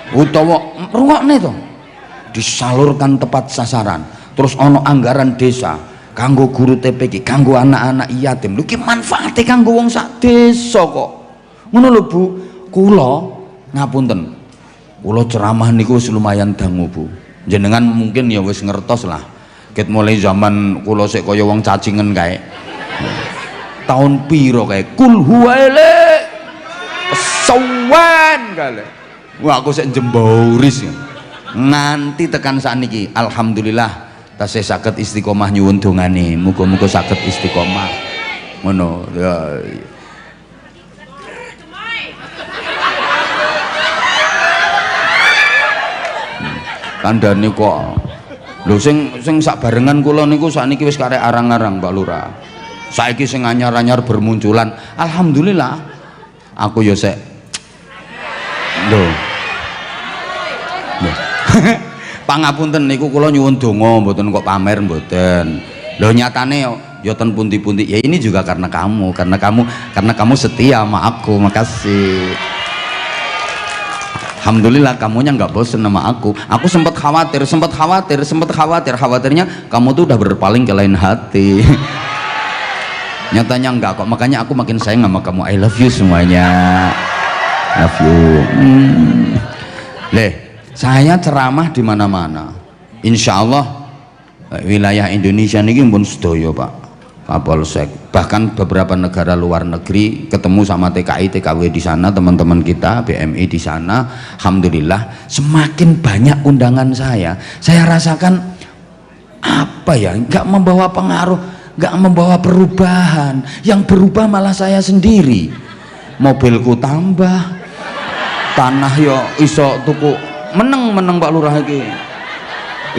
utawa rungokne to disalurkan tepat sasaran terus ono anggaran desa kanggo guru TPK kanggo anak-anak yatim lho ki manfaate kanggo wong sak desa kok ngono lho Bu. Kula ngapunten kula ceramah niku wis lumayan dangu Bu, jenengan mungkin ya wis ngertos lah ket mulai zaman kula sik kaya wong cacingen kae tahun piro kae kul huwaile sawan kale wah aku sik jembauris nganti tekan sakniki alhamdulillah tasih saged istiqomah nyuwun dongane muga-muga saged istiqomah ngono ya. Kandhane kok lho sing sak barengan kula niku sakniki wis karek arang-arang Pak Lurah. Saiki sing anyar-anyar bermunculan. Alhamdulillah. Aku ya sik lho. Pangapunten niku kula nyuwun donga mboten kok pamer mboten. Lho nyatane ya ten pundi-pundi. Ya ini juga karena kamu setia sama aku. Makasih. Alhamdulillah kamunya nggak bosen sama aku sempat khawatirnya kamu tuh udah berpaling ke lain hati. Nyatanya enggak kok, makanya aku makin sayang sama kamu. I love you semuanya, love you. Saya ceramah di mana-mana insya Allah wilayah Indonesia ini pun sedaya Pak Kapolsek, bahkan beberapa negara luar negeri ketemu sama TKI TKW di sana, teman-teman kita BMI di sana. Alhamdulillah semakin banyak undangan saya rasakan apa ya, nggak membawa pengaruh, nggak membawa perubahan, yang berubah malah saya sendiri. mobilku tambah, tanah yo iso tuku meneng Pak Lurah iki,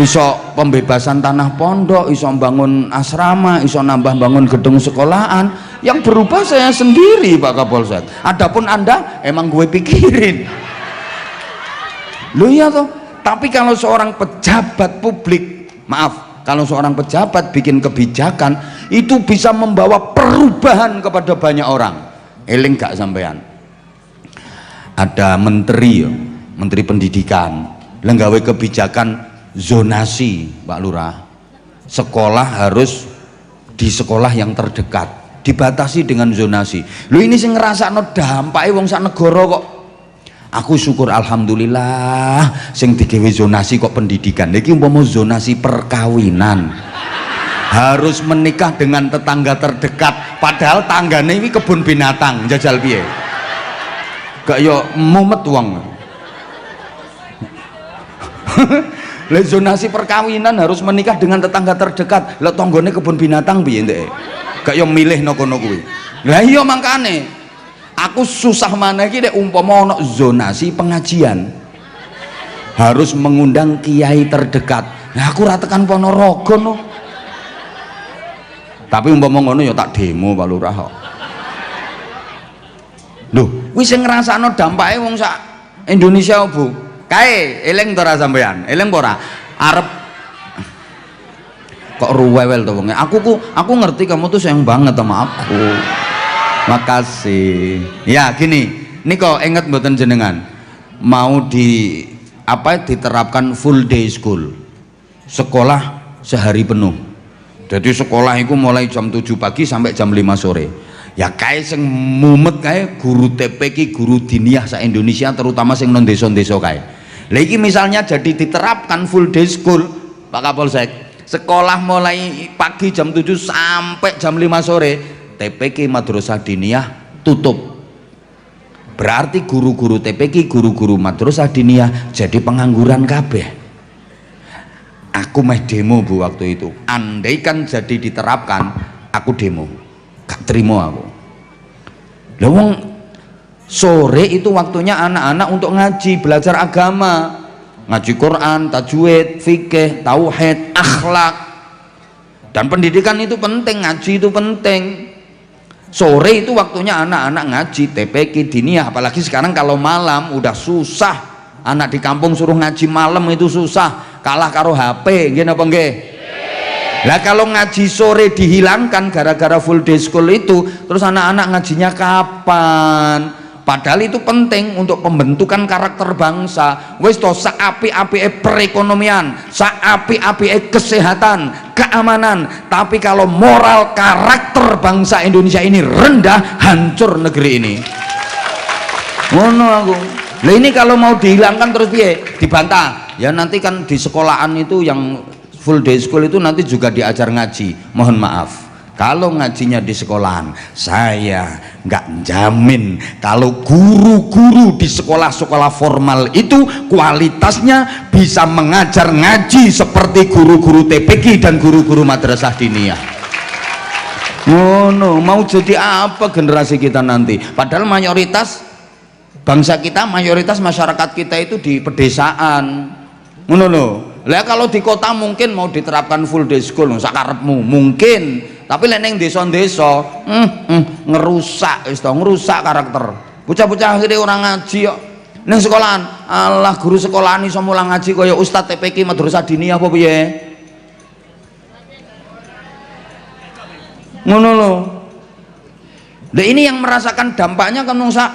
iso pembebasan tanah pondok, iso bangun asrama, iso nambah bangun gedung sekolahan. Yang berubah saya sendiri Pak Kapolsek. Adapun Anda emang gue pikirin loh ya toh. Tapi kalau seorang pejabat publik, maaf, kalau seorang pejabat bikin kebijakan itu bisa membawa perubahan kepada banyak orang. Eling gak sampean? Ada menteri, menteri pendidikan, lenggawe kebijakan zonasi Pak Lurah. Sekolah harus di sekolah yang terdekat, dibatasi dengan zonasi. Lu ini sing ngrasakno dampake wong sak negara kok. Aku syukur alhamdulillah sing digawe zonasi kok pendidikan. Iki umpama zonasi perkawinan. Harus menikah dengan tetangga terdekat, padahal tanggane iki kebun binatang, jajal piye? Gak yo mumet wong. Lah zonasi perkawinan harus menikah dengan tetangga terdekat. Lah tanggane kebun binatang piye ndek? Gak yo milih no kono kuwi. Lah iya mangkane aku susah mana iki nek umpama ana zonasi pengajian harus mengundang kiai terdekat. Nah aku ra tekan Ponorogo no. Tapi umpama ngono ya tak demo Pak Lurah kok. Lho, wis sing ngrasakno dampake wong sak Indonesia Bu. Kae eling to ra sampean? Eling apa ora? Arep kok ruwewel to wong. Aku ngerti kamu tuh sayang banget sama aku. Makasih. Ya gini, niko inget mboten jenengan mau diterapkan full day school, sekolah sehari penuh. Jadi sekolah itu mulai jam 7 pagi sampai jam 5 sore. Ya kae sing mumet kae guru TPK, guru diniyah sa Indonesia terutama sing nang desa-desa kae. Lah iki misalnya jadi diterapkan full day school Pak Kapolsek, sekolah mulai pagi jam 7 sampai jam 5 sore. TPK Madrasah Diniyah tutup, berarti guru-guru TPK, guru-guru Madrasah Diniyah jadi pengangguran kabeh. Aku meh demo Bu waktu itu, andaikan jadi diterapkan, aku demo, gak terima aku. Lah wong sore itu waktunya anak-anak untuk ngaji, belajar agama, ngaji Quran, tajwid, fikih, tauhid, akhlak, dan pendidikan itu penting, ngaji itu penting. Sore itu waktunya anak-anak ngaji TPK diniyah, apalagi sekarang kalau malam udah susah, anak di kampung suruh ngaji malam itu susah, kalah karo HP nggih napa nggih? Lah kalau ngaji sore dihilangkan gara-gara full day school itu, terus anak-anak ngajinya kapan? Padahal itu penting untuk pembentukan karakter bangsa. Wis to saapi-apike perekonomian, saapi-apike kesehatan, keamanan, tapi kalau moral karakter bangsa Indonesia ini rendah, hancur negeri ini. Ngono aku. Lah ini kalau mau dihilangkan terus piye? Dibantah. Ya nanti kan di sekolahan itu yang full day school itu nanti juga diajar ngaji. Mohon maaf. Kalau ngajinya di sekolahan, saya nggak jamin kalau guru-guru di sekolah-sekolah formal itu kualitasnya bisa mengajar ngaji seperti guru-guru TPK dan guru-guru madrasah diniyah. No, mau jadi apa generasi kita nanti? Padahal mayoritas bangsa kita, mayoritas masyarakat kita itu di pedesaan. Ngono. Lah kalau di kota mungkin mau diterapkan full day school, sakarepmu mungkin. Tapi lek ning desa-desa ngerusak wis to, ngerusak karakter. Bocah-bocah akhire ora ngaji kok. Ning sekolahan, alah guru sekolahan iso mulang ngaji kaya ustaz TPK madrasah diniyah apa piye? Ngono lho. Lah ini yang merasakan dampaknya kan wong sak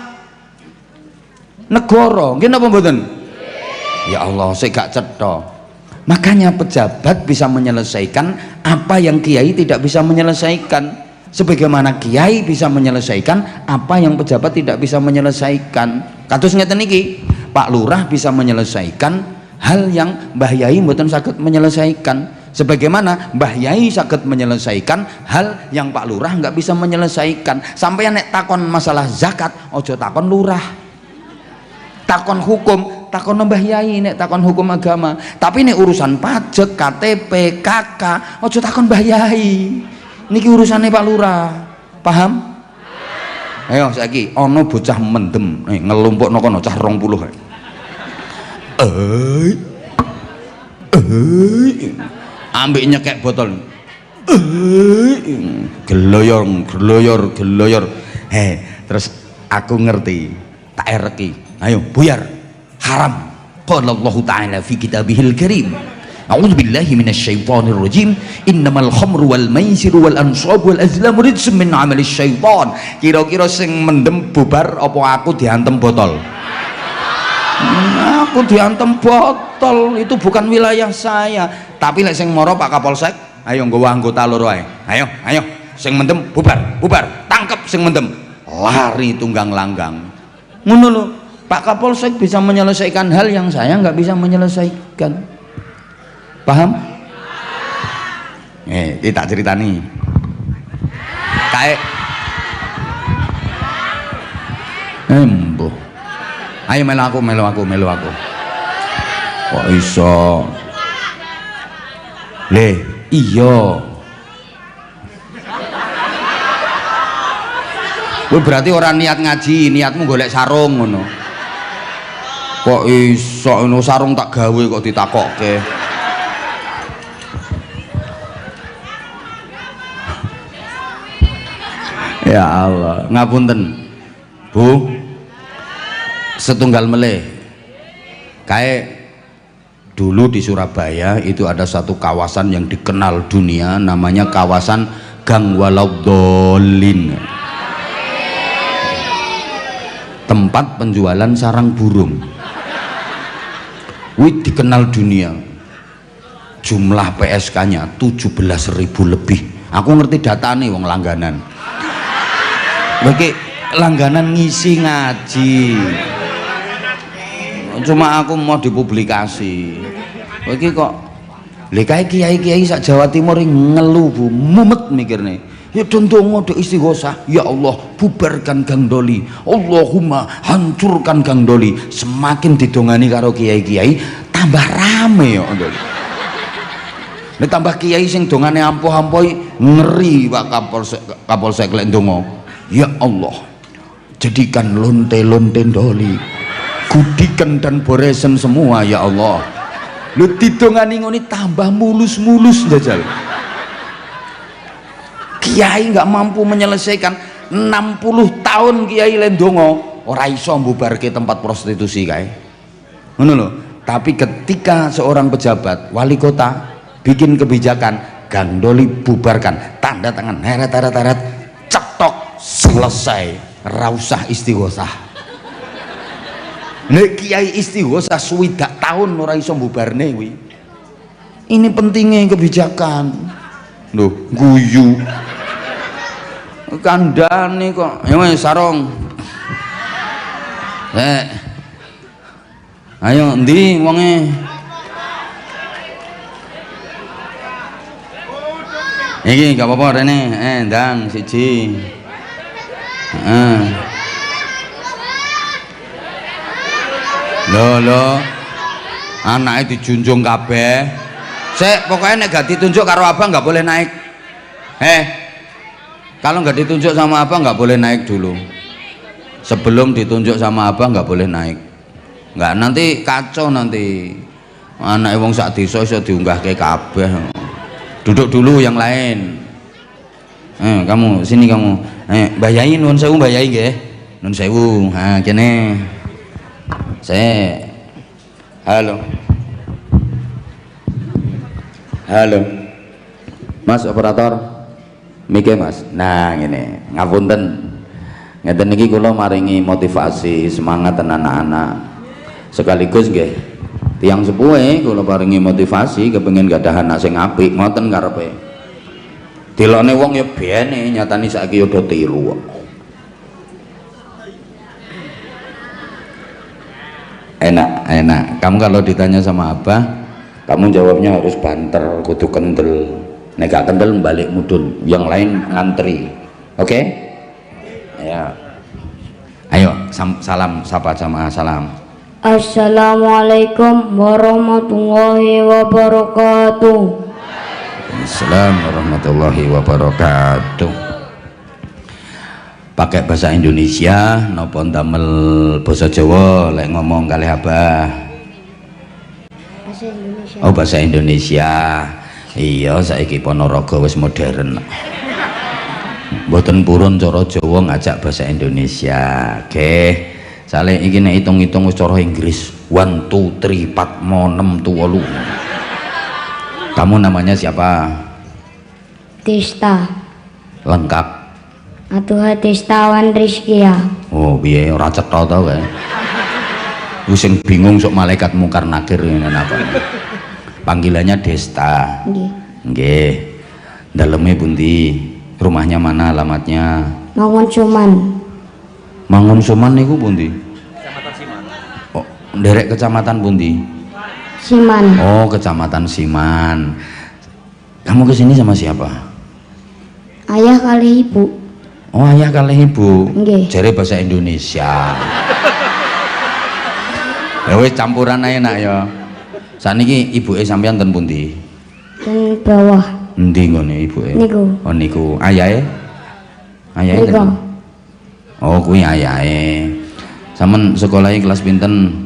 negara. Nggih napa mboten? Ya Allah, sik gak cetha. Makanya pejabat bisa menyelesaikan apa yang kiai tidak bisa menyelesaikan, sebagaimana kiai bisa menyelesaikan apa yang pejabat tidak bisa menyelesaikan. Kados ngeten iki, Pak Lurah bisa menyelesaikan hal yang Mbah Yai mboten saged menyelesaikan, sebagaimana Mbah Yai saged menyelesaikan hal yang Pak Lurah nggak bisa menyelesaikan. Sampai nek takon masalah zakat, ojo takon lurah, takon hukum, takon Mbah Yai nek takon hukum agama. Tapi nek urusan pajak, KTP, KK, ojo takon Mbah Yai. Niki urusane Pak Lurah. Paham? Ayo saiki ana bocah mendem ngelumpukno kono cah 20. Ambek nyekek botol. Geloyor. Terus aku ngerti, tak ereki. Ayo buyar. Haram. Qala Allah Ta'ala fi kitabihil karim. A'udzu billahi minasyaitonir rajim. Innamal khamru wal maisiru wal ansabu wal azlamu rijsun min 'amalis syaitan. Kira-kira sing mendem bubar apa aku diantem botol? Aku diantem botol, itu bukan wilayah saya. Tapi lek sing moro Pak Kapolsek, ayo nggawa anggota loro ae. Ayo, sing mendem bubar, tangkep sing mendem. Lari tunggang langgang. Ngono lho, Pak Kapolsek bisa menyelesaikan hal yang saya nggak bisa menyelesaikan. Paham? Ini tak ceritani. Kayak embuh. Ayo melu aku. Kok iso? Le, iya. Kowe berarti orang niat ngaji, niatmu golek sarung ngono. Kok iso ngono sarung tak gawe kok ditakokke. Ya Allah, ngapunten Bu, setunggal meleh kayak dulu di Surabaya itu ada satu kawasan yang dikenal dunia, namanya kawasan Gang Walaudolin, tempat penjualan sarang burung. Wih, dikenal dunia, jumlah PSK nya 17.000 lebih. Aku ngerti data nih wong langganan. Bagi langganan ngisi ngaji, cuma aku mau dipublikasi. Bagi kok lekai kiai sak Jawa Timur ngeluh Bu, mumet mikirnya. Ya dongo do istighosah, ya Allah bubarkan Gang Doli, Allahumma hancurkan Gang Doli. Semakin didongani karo kiai tambah rame ya Doli. Nek tambah kiai sing dongane ampuh-ampuhi ngeri Pak Kapolsek lek ndonga. Ya Allah, jadikan lonte-lonte Doli, gudikan dan boresen semua ya Allah. Lu didongani ngoni tambah mulus jajal. Kiai nggak mampu menyelesaikan 60 tahun kiai lendongo ora iso mbubarke tempat prostitusi kae. Ngono lho. Tapi ketika seorang pejabat wali kota bikin kebijakan Gang Doli bubarkan, tanda tangan heret cetok, selesai, rausah istighosah. Nek kiai istighosah swidak tahun ora iso mbubarne kuwi. Ini pentingnya kebijakan. Loh, guyu. Kandhane kok. Ya wis sarung. Ayo endi wonge? Iki gak apa-apa rene, ndang siji. Lho, anake dijunjung kabeh. Sik, pokoknya nek gak ditunjuk karo abang gak boleh naik. Kalau nggak ditunjuk sama abang nggak boleh naik dulu. Sebelum ditunjuk sama abang nggak boleh naik. Nggak, nanti kacau nanti. Anak wong sak desa iso diunggahke kabeh. Duduk dulu yang lain. Kamu sini kamu. Mbah Yai nuwun sewu Mbah Yai nggih. Nuwun sewu. Ha kene. Halo. Mas operator. Mikir Mas, nah ini ngapunten, ngeten niki kula maringi motivasi semangat anak-anak, sekaligus nggih tiyang sepuhe kula paringi motivasi kepengin gadah anak sing apik, ngoten karepe. Dilone wong ya bene, nyatane saiki udah tiru kok. Enak. Kamu kalau ditanya sama abah, kamu jawabnya harus banter, kudu kendel. Nek gak kendel balik mudun, yang lain ngantri. Oke? Ya. Ayo salam sapa jamaah salam.
Assalamualaikum warahmatullahi wabarakatuh.
Assalamualaikum warahmatullahi wabarakatuh. pakai bahasa Indonesia napa ndamel basa Jawa lek ngomong kalih Abah?
Bahasa Indonesia.
Oh, bahasa Indonesia. Iya, saiki Ponorogo wis modern. Mboten purun cara Jawa ngajak bahasa Indonesia. Oke. Sale iki nek hitung-hitung wis cara Inggris. 1 2 3 4 5 6 7 8. Kamu namanya siapa?
Tista.
Lengkap.
Atuha Tistawan Rizkia.
Oh, piye ora cetha to kae. Ku sing bingung sok malaikat mungkar nakir ngene apa. Panggilannya Desta.
Nggih.
Nggih. Daleme pundi? Rumahnya mana, alamatnya?
Mangun Suman.
Mangun Suman niku pundi? Kecamatan Siman. Oh, nderek kecamatan pundi?
Siman.
Oh, kecamatan Siman. Kamu kesini sama siapa?
Ayah kali ibu.
Oh, ayah kalih ibu.
Nggih.
Jare bahasa Indonesia. Ya wis campuran ae nak ya. Saniki ibuke sampean ten pundi?
Dan bawah.
Endi ngene ibuke?
Niku.
Oh niku. Ayahe? Ayahe
Niku.
ten. Oh, kuwi ayahe. Sampeyan sekolahe kelas pinten?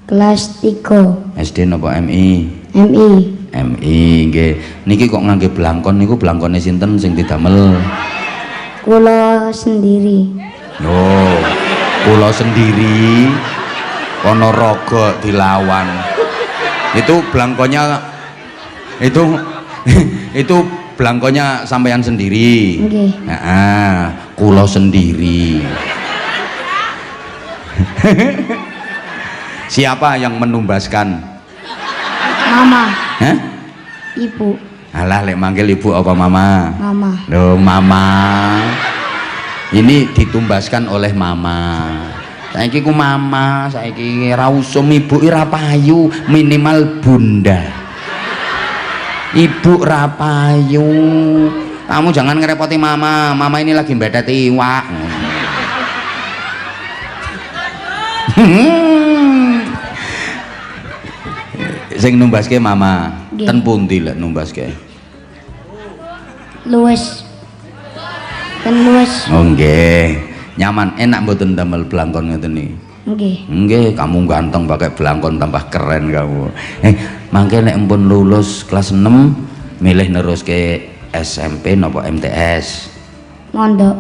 Kelas 3.
SD napa MI?
MI.
MI nggih. Niki kok ngangge blangkon niku blangkone sinten sing didamel?
Kula sendiri.
Oh, kula sendiri Ponorogo dilawan. Itu blangkonya itu blangkonya sampean sendiri.
Nggih.
Heeh, kula sendiri. Siapa yang menumbaskan?
Mama.
Hah?
Ibu.
Alah, lek manggil ibu apa mama?
Mama.
Loh, mama. Ini ditumbaskan oleh mama. Saiki ku mama, saiki ra usum ibu ira payu, minimal bunda. Ibu ra payu. Kamu jangan ngerepoti mama. Mama ini lagi mbedet iwak. Sing numbaske mama.
Nggih.
Ten pundi lek numbaske?
Luwes. Ten luwes.
Oh nggih. Nyaman, enak mboten damel blangkon ngeten iki.
Nggih.
Nggih, kamu ganteng pakai blangkon tambah keren kamu. Mangke nek empun lulus kelas 6 milih neruske SMP napa MTS?
Mondok.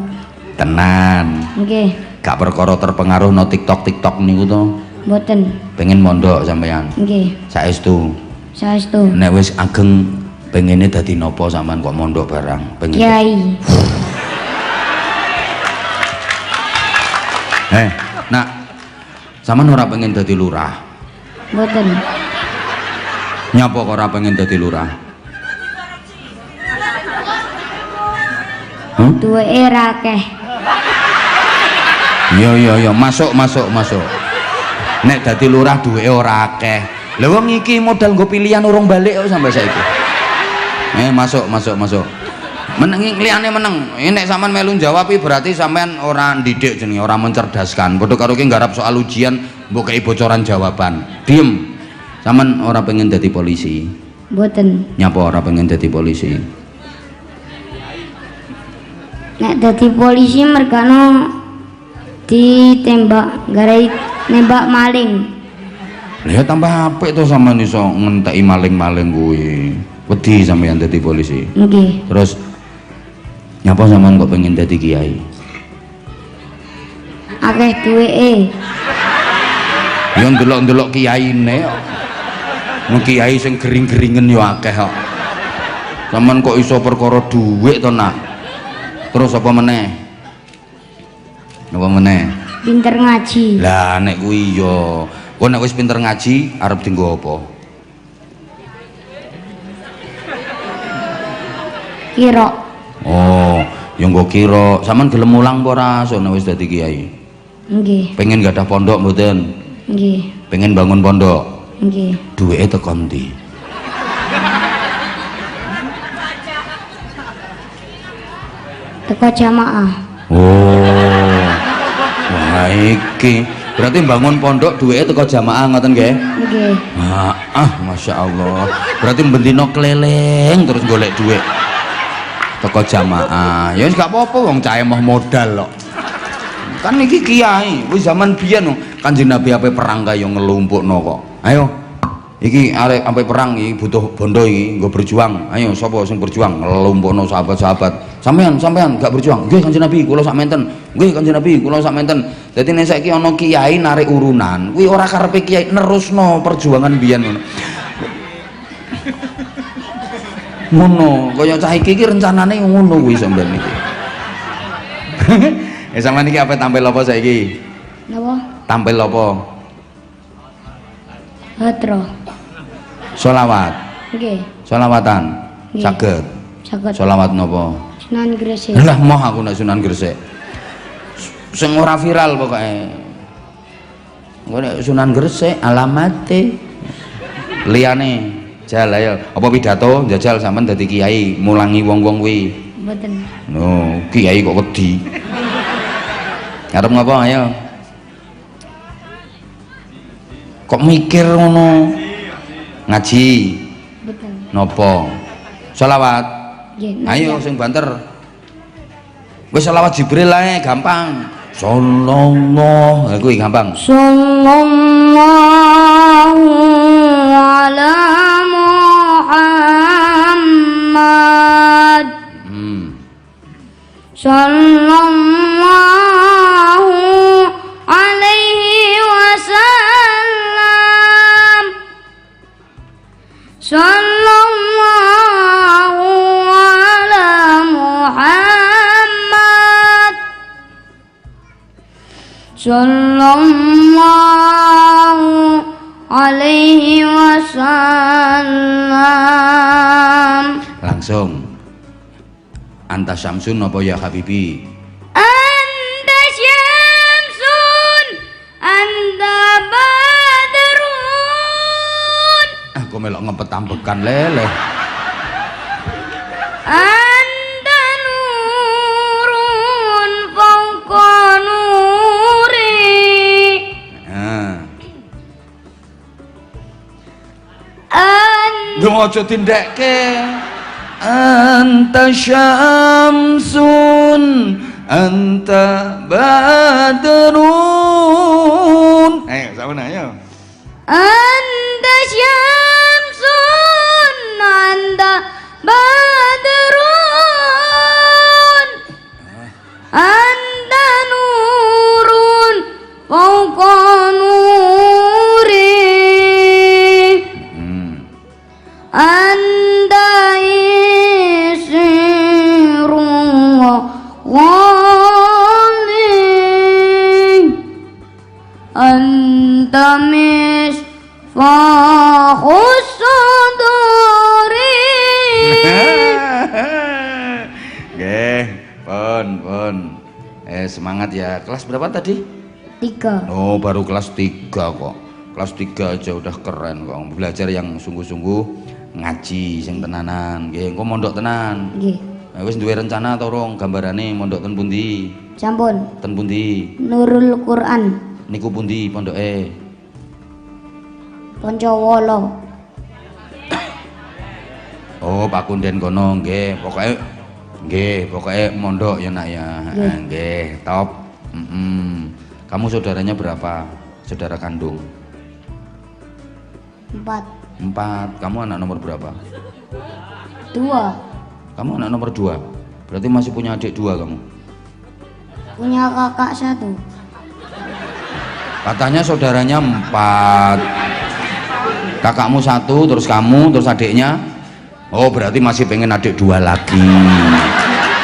Tenan.
Nggih.
Gak perkara terpengaruh no TikTok niku to.
Mboten.
Pengen mondok sampean.
Nggih.
Saestu.
Saestu.
Nek wis ageng pengene dadi napa sampean kok mondok barang? Pengen.
Kiai.
Nak, sampean ora pengen dadi lurah?
Mboten.
Nyapa kok ora pengen dadi lurah?
Duweke ra akeh.
Iya, masuk. Nek dadi lurah duweke ora akeh. Lha wong iki modal nggo pilihan urung balik kok sampai saiki. Masuk. Meneng liyane meneng. Nek sampean melu jawab berarti sampean ora ndidik jenenge, ora mencerdaskan. Padha karo ki nggarap soal ujian mbok kei bocoran jawaban. Diem. Sampean ora pengen dadi polisi?
Mboten.
Nyapa ora pengen dadi polisi?
Nek dadi polisi mergano ditembak, garai nembak maling.
Lah tambah apik to sampean iso ngenteki maling-maling kuwi. Wedi sampean dadi polisi.
Nggih.
Terus nyapa sampean kok pengen dadi kiai?
Akeh duweke.
Ya ndelok-ndelok kiyaine kok. Wong kiai sing gering-geringen ya akeh kok. Sampean kok iso perkara dhuwit to, Nak? Terus apa meneh? Apa meneh?
Pinter ngaji.
Lah nek kuwi ya, kok nek wis pinter ngaji arep dienggo apa?
Kira.
Oh, ya nggo kira. Sampeyan gelem mulang apa ora sok nek wis dadi kiai?
Nggih.
Pengen gadah pondok mboten?
Nggih.
Pengen bangun pondok?
Nggih.
Duweke teko ndi?
Teko jamaah.
Oh. Wah iki berarti bangun pondok duweke teko jamaah ngoten nggih?
Nggih.
Masya Allah. Berarti bendino keleleng terus golek duit teko jamaah. Ya wis gak apa-apa wong cah emoh modal kok. Kan iki kiai, wis zaman biyen Kanjeng Nabi ape perang kaya ngelumpukno kok. Ayo. Iki arek ampe perang iki butuh bondo iki nggo berjuang. Ayo sapa sing berjuang ngelumpukno sahabat-sahabat. Sampean gak berjuang. Nggih Kanjeng Nabi kula sak menten. Nggih Kanjeng Nabi kula sak menten. Dadi nek saiki ana kiai narik urunan, kuwi ora karepe kiai nerusno perjuangan biyen ngono. Ngono, kaya cah iki rencanane ngono kuwi sampean iki. Sampeyan iki apa tampil apa saiki?
Napa?
Tampil apa?
Hadroh.
Sholawat.
Nggih.
Sholawatan.
Nggih.
Saged.
Saged.
Sholawat napa?
Sunan Gresik.
Lah moh aku nek Sunan Gresik. Sing ora viral pokoke. Engko nek Sunan Gresik alamate liyane jal ayo apa pidato njajal sampean dadi kiai mulangi wong-wong kuwi.
Mboten.
No, kiai kok wedi. Arep ngapa ayo? Kok mikir ngono? Ngaji.
Mboten.
Napa? Sholawat.
Nggih.
Ayo sing banter. Wis sholawat Jibril ae gampang. Sallallahu, ha kuwi gampang.
Sallallahu ala Muhammad. Sallallahu alaihi wasallam. Sallallahu ala Muhammad. Sallallahu alaihi wasallam.
Langsung. Anta Syamsun apa ya Habibi?
Anta Syamsun, Anta Badrun.
Aku melok ngempet ambekan lele.
Anta nurun fauqa nuri.
Dong aja tindekke. Anta Syamsun, Anta Badrun. Ayo sama ayo.
Anta Syamsun, Anta Badrun. Anta nurun fauqa nuri. Anta isirullah wali. Anta misbahus suduri.
Nggih, pun. Semangat ya. Kelas berapa tadi?
3.
Oh, baru kelas 3 kok. Kelas 3 aja udah keren kok. Belajar yang sungguh-sungguh, ngaji sing tenanan. Nggih, engko mondok tenan.
Nggih.
Wis duwe rencana ta urung gambarane mondok ten pundi?
Sampun.
Ten pundi?
Nurul Quran.
Niku pundi pondoke?
Poncowolo.
Oh, Pak Kunden kono nggih. Pokoke mondok ya nak ya. Nggih, top. Kamu saudaranya berapa? Saudara kandung?
4.
4. Kamu anak nomor berapa?
2.
Kamu anak nomor 2. Berarti masih punya adik 2 kamu?
Punya kakak 1.
Katanya saudaranya 4. Kakakmu 1, terus kamu, terus adiknya. Oh, berarti masih pengen adik 2 lagi.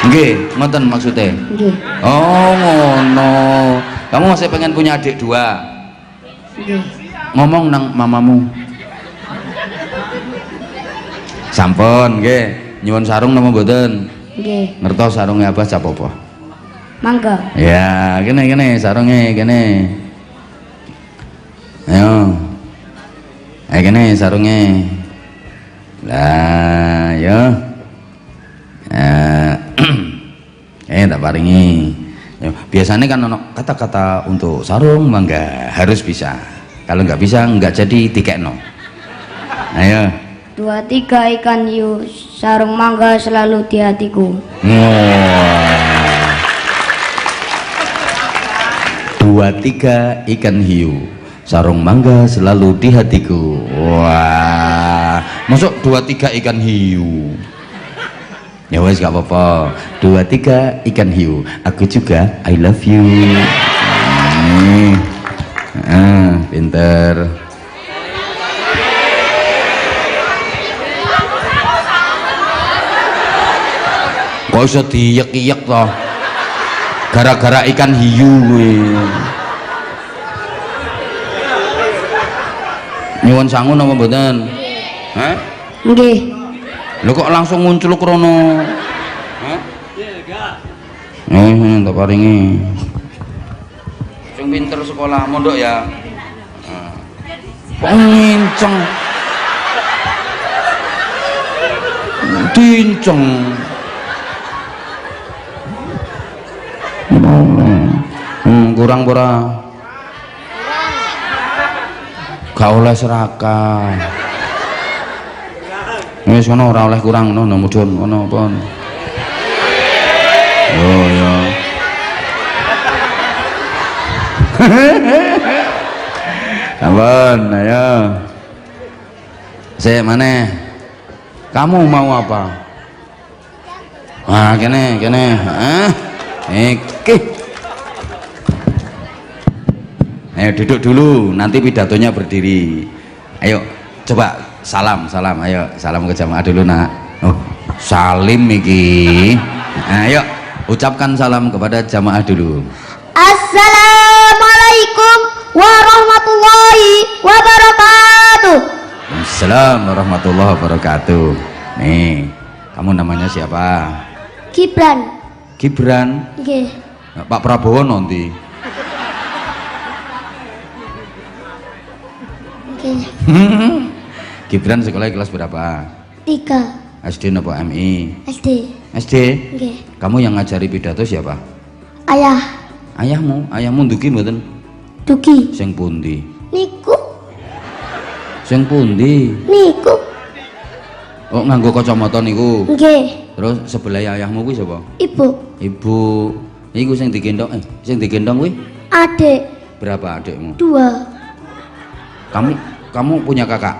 Nggih, ngoten maksudnya.
Nggih.
Oh, ngono. Kamu masih pengen punya adik 2.
Nggih.
Ngomong nang mamamu. Sampun, nggih. Nyuwun sarung napa mboten?
Nggih.
Ngertos sarungnya apa cap apa?
Mangga.
Ya, kene sarungnya kene. Ayo. Ayo kene sarungnya. Lah, yo. Tak paringi. Yo, biasanya kan ono kata-kata untuk sarung mangga harus bisa. Kalau nggak bisa nggak jadi tiketno. Ayo.
2, 3 ikan hiu sarung mangga selalu di hatiku.
3 ikan hiu. Sarung mangga selalu di hatiku. Wah, masuk 2 3 ikan hiu. Ya wes gak apa-apa. 2 3 ikan hiu. Aku juga I love you. Pinter. Kok iso diyek-yek toh? Gara-gara ikan hiu kuwi. Nyuwun sangu napa mboten? Hah?
Nggih.
Lho kok langsung muncul krono? Hah? Tak paringi. Sing pinter sekolah mondok ya. Kok nginceng. Dinceng. Kurang pura. Gak oleh serakah. Wis ngono ora oleh kurang ngono mudhun ngono pun. Oh ya. Sampun, ayo. Sik maneh. Kamu mau apa? Ah, kene. Iki. Ayo duduk dulu, nanti pidatonya berdiri. Ayo, coba salam, ayo salam ke jamaah dulu nak. Oh, salim iki. Ayo, ucapkan salam kepada jamaah dulu.
Assalamualaikum warahmatullahi wabarakatuh.
Assalamualaikum warahmatullahi wabarakatuh. Nih, kamu namanya siapa?
Gibran.
Gibran.
Nggih.
Pak Prabowo nanti.
Nggih.
Gibran sekolah kelas berapa?
3
SD napa MI?
SD.
SD.
Nggih.
Kamu yang ngajari pidato siapa?
Ayah.
Ayahmu ndugi mboten?
Dugi.
Sing pundi?
Niku.
Sing pundi?
Niku.
Oh, nganggo kacamata niku.
Nggih.
Terus sebelah ayahmu kuwi sapa?
Ibu.
Ibu. Iku sing digendong kuwi
Adik.
berapa adikmu?
2.
Kamu punya kakak?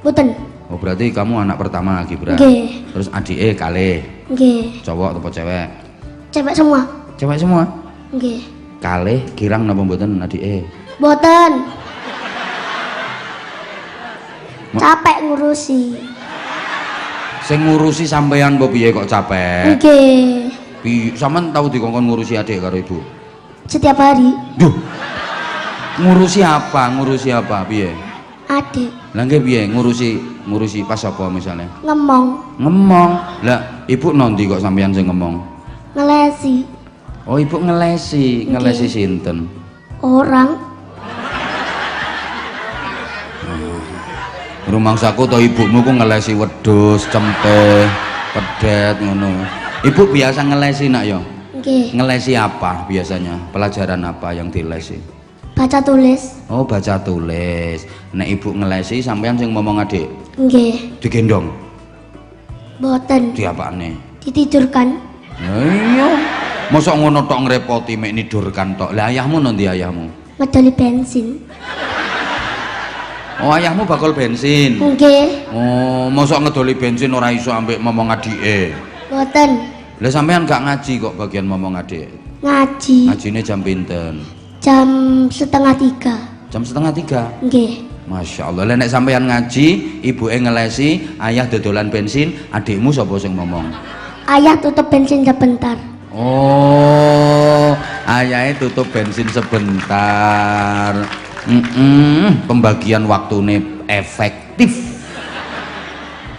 Boten.
Oh, berarti kamu anak pertama Gibran.
Nggih.
Terus adike kalih.
Nggih.
Cowok atau cewek?
Cewek semua.
Cewek semua.
Nggih.
Kalih kirang napa mboten adike?
Boten. Capek ngurusi.
Sing ngurusi sampean apa piye kok capek?
Nggih.
Sampean tahu dikongkon ngurusi adik karo ibu?
Setiap hari.
Duh. Ngurusi apa piye?
Adik.
Lah nggih piye ngurusi pas apa misalnya?
Ngomong.
Lah ibu nanti kok sampean sing ngomong?
Ngelesi.
Oh, ibu ngelesi sinten?
Orang.
Rumangsaku to ibumu ku ngelesi wedhus, cempe, pedet ngono. Ibu biasa ngelesi nak ya?
Nggih.
Ngelesi apa biasanya? Pelajaran apa yang dilesi?
Baca tulis.
Oh, baca tulis. Nek ibu ngelesi sampean sing ngomong adik?
Nggih.
Digendong.
Boten.
Diapane?
Ditidurkan.
Iya. Mosok ngono tok ngrepoti mek nidurkan tok. Lah ayahmu nanti ayahmu?
Ngedoli bensin.
Oh, ayahmu bakal bensin.
Nggih.
Oh, mosok ngedoli bensin ora iso ambek momong adike.
Boten.
Lah sampean gak ngaji kok bagian momong adik?
Ngaji.
Ngajine jam pinten?
Jam 2:30.
Jam 2:30.
Nggih.
Masya Allah. Lah nek sampean ngaji, ibuke ngelesi, ayah dodolan bensin, adikmu sapa sing ngomong?
Ayah tutup bensin sebentar.
Oh, ayahnya tutup bensin sebentar. Pembagian waktune efektif.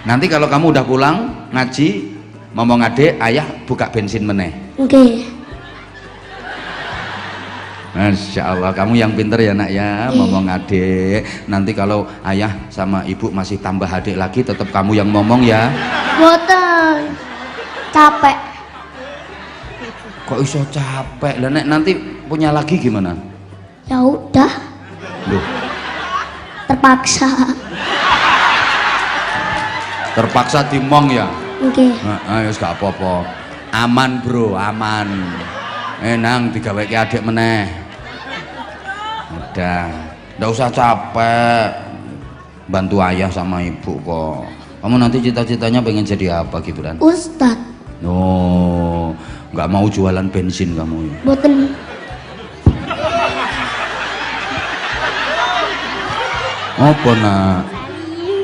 Nanti kalau kamu udah pulang ngaji, ngomong adik, ayah buka bensin meneh.
Nggih.
Masya Allah, kamu yang pinter ya nak ya, ngomong adik. Nanti kalau ayah sama ibu masih tambah adik lagi, tetap kamu yang ngomong ya.
Boten. Capek.
Kok iso capek? Lah nek nanti punya lagi gimana?
Ya udah.
Loh,
Terpaksa.
terpaksa dimong ya?
Nggih.
Ayo gak apa-apa. Aman bro, aman. Nang digaweke adik meneh. kadang. Nggak usah capek bantu ayah sama ibu kok. Kamu nanti cita-citanya pengen jadi apa Gibran?
Ustad.
No, nggak mau jualan bensin kamu ya?
Boten.
Apa nak?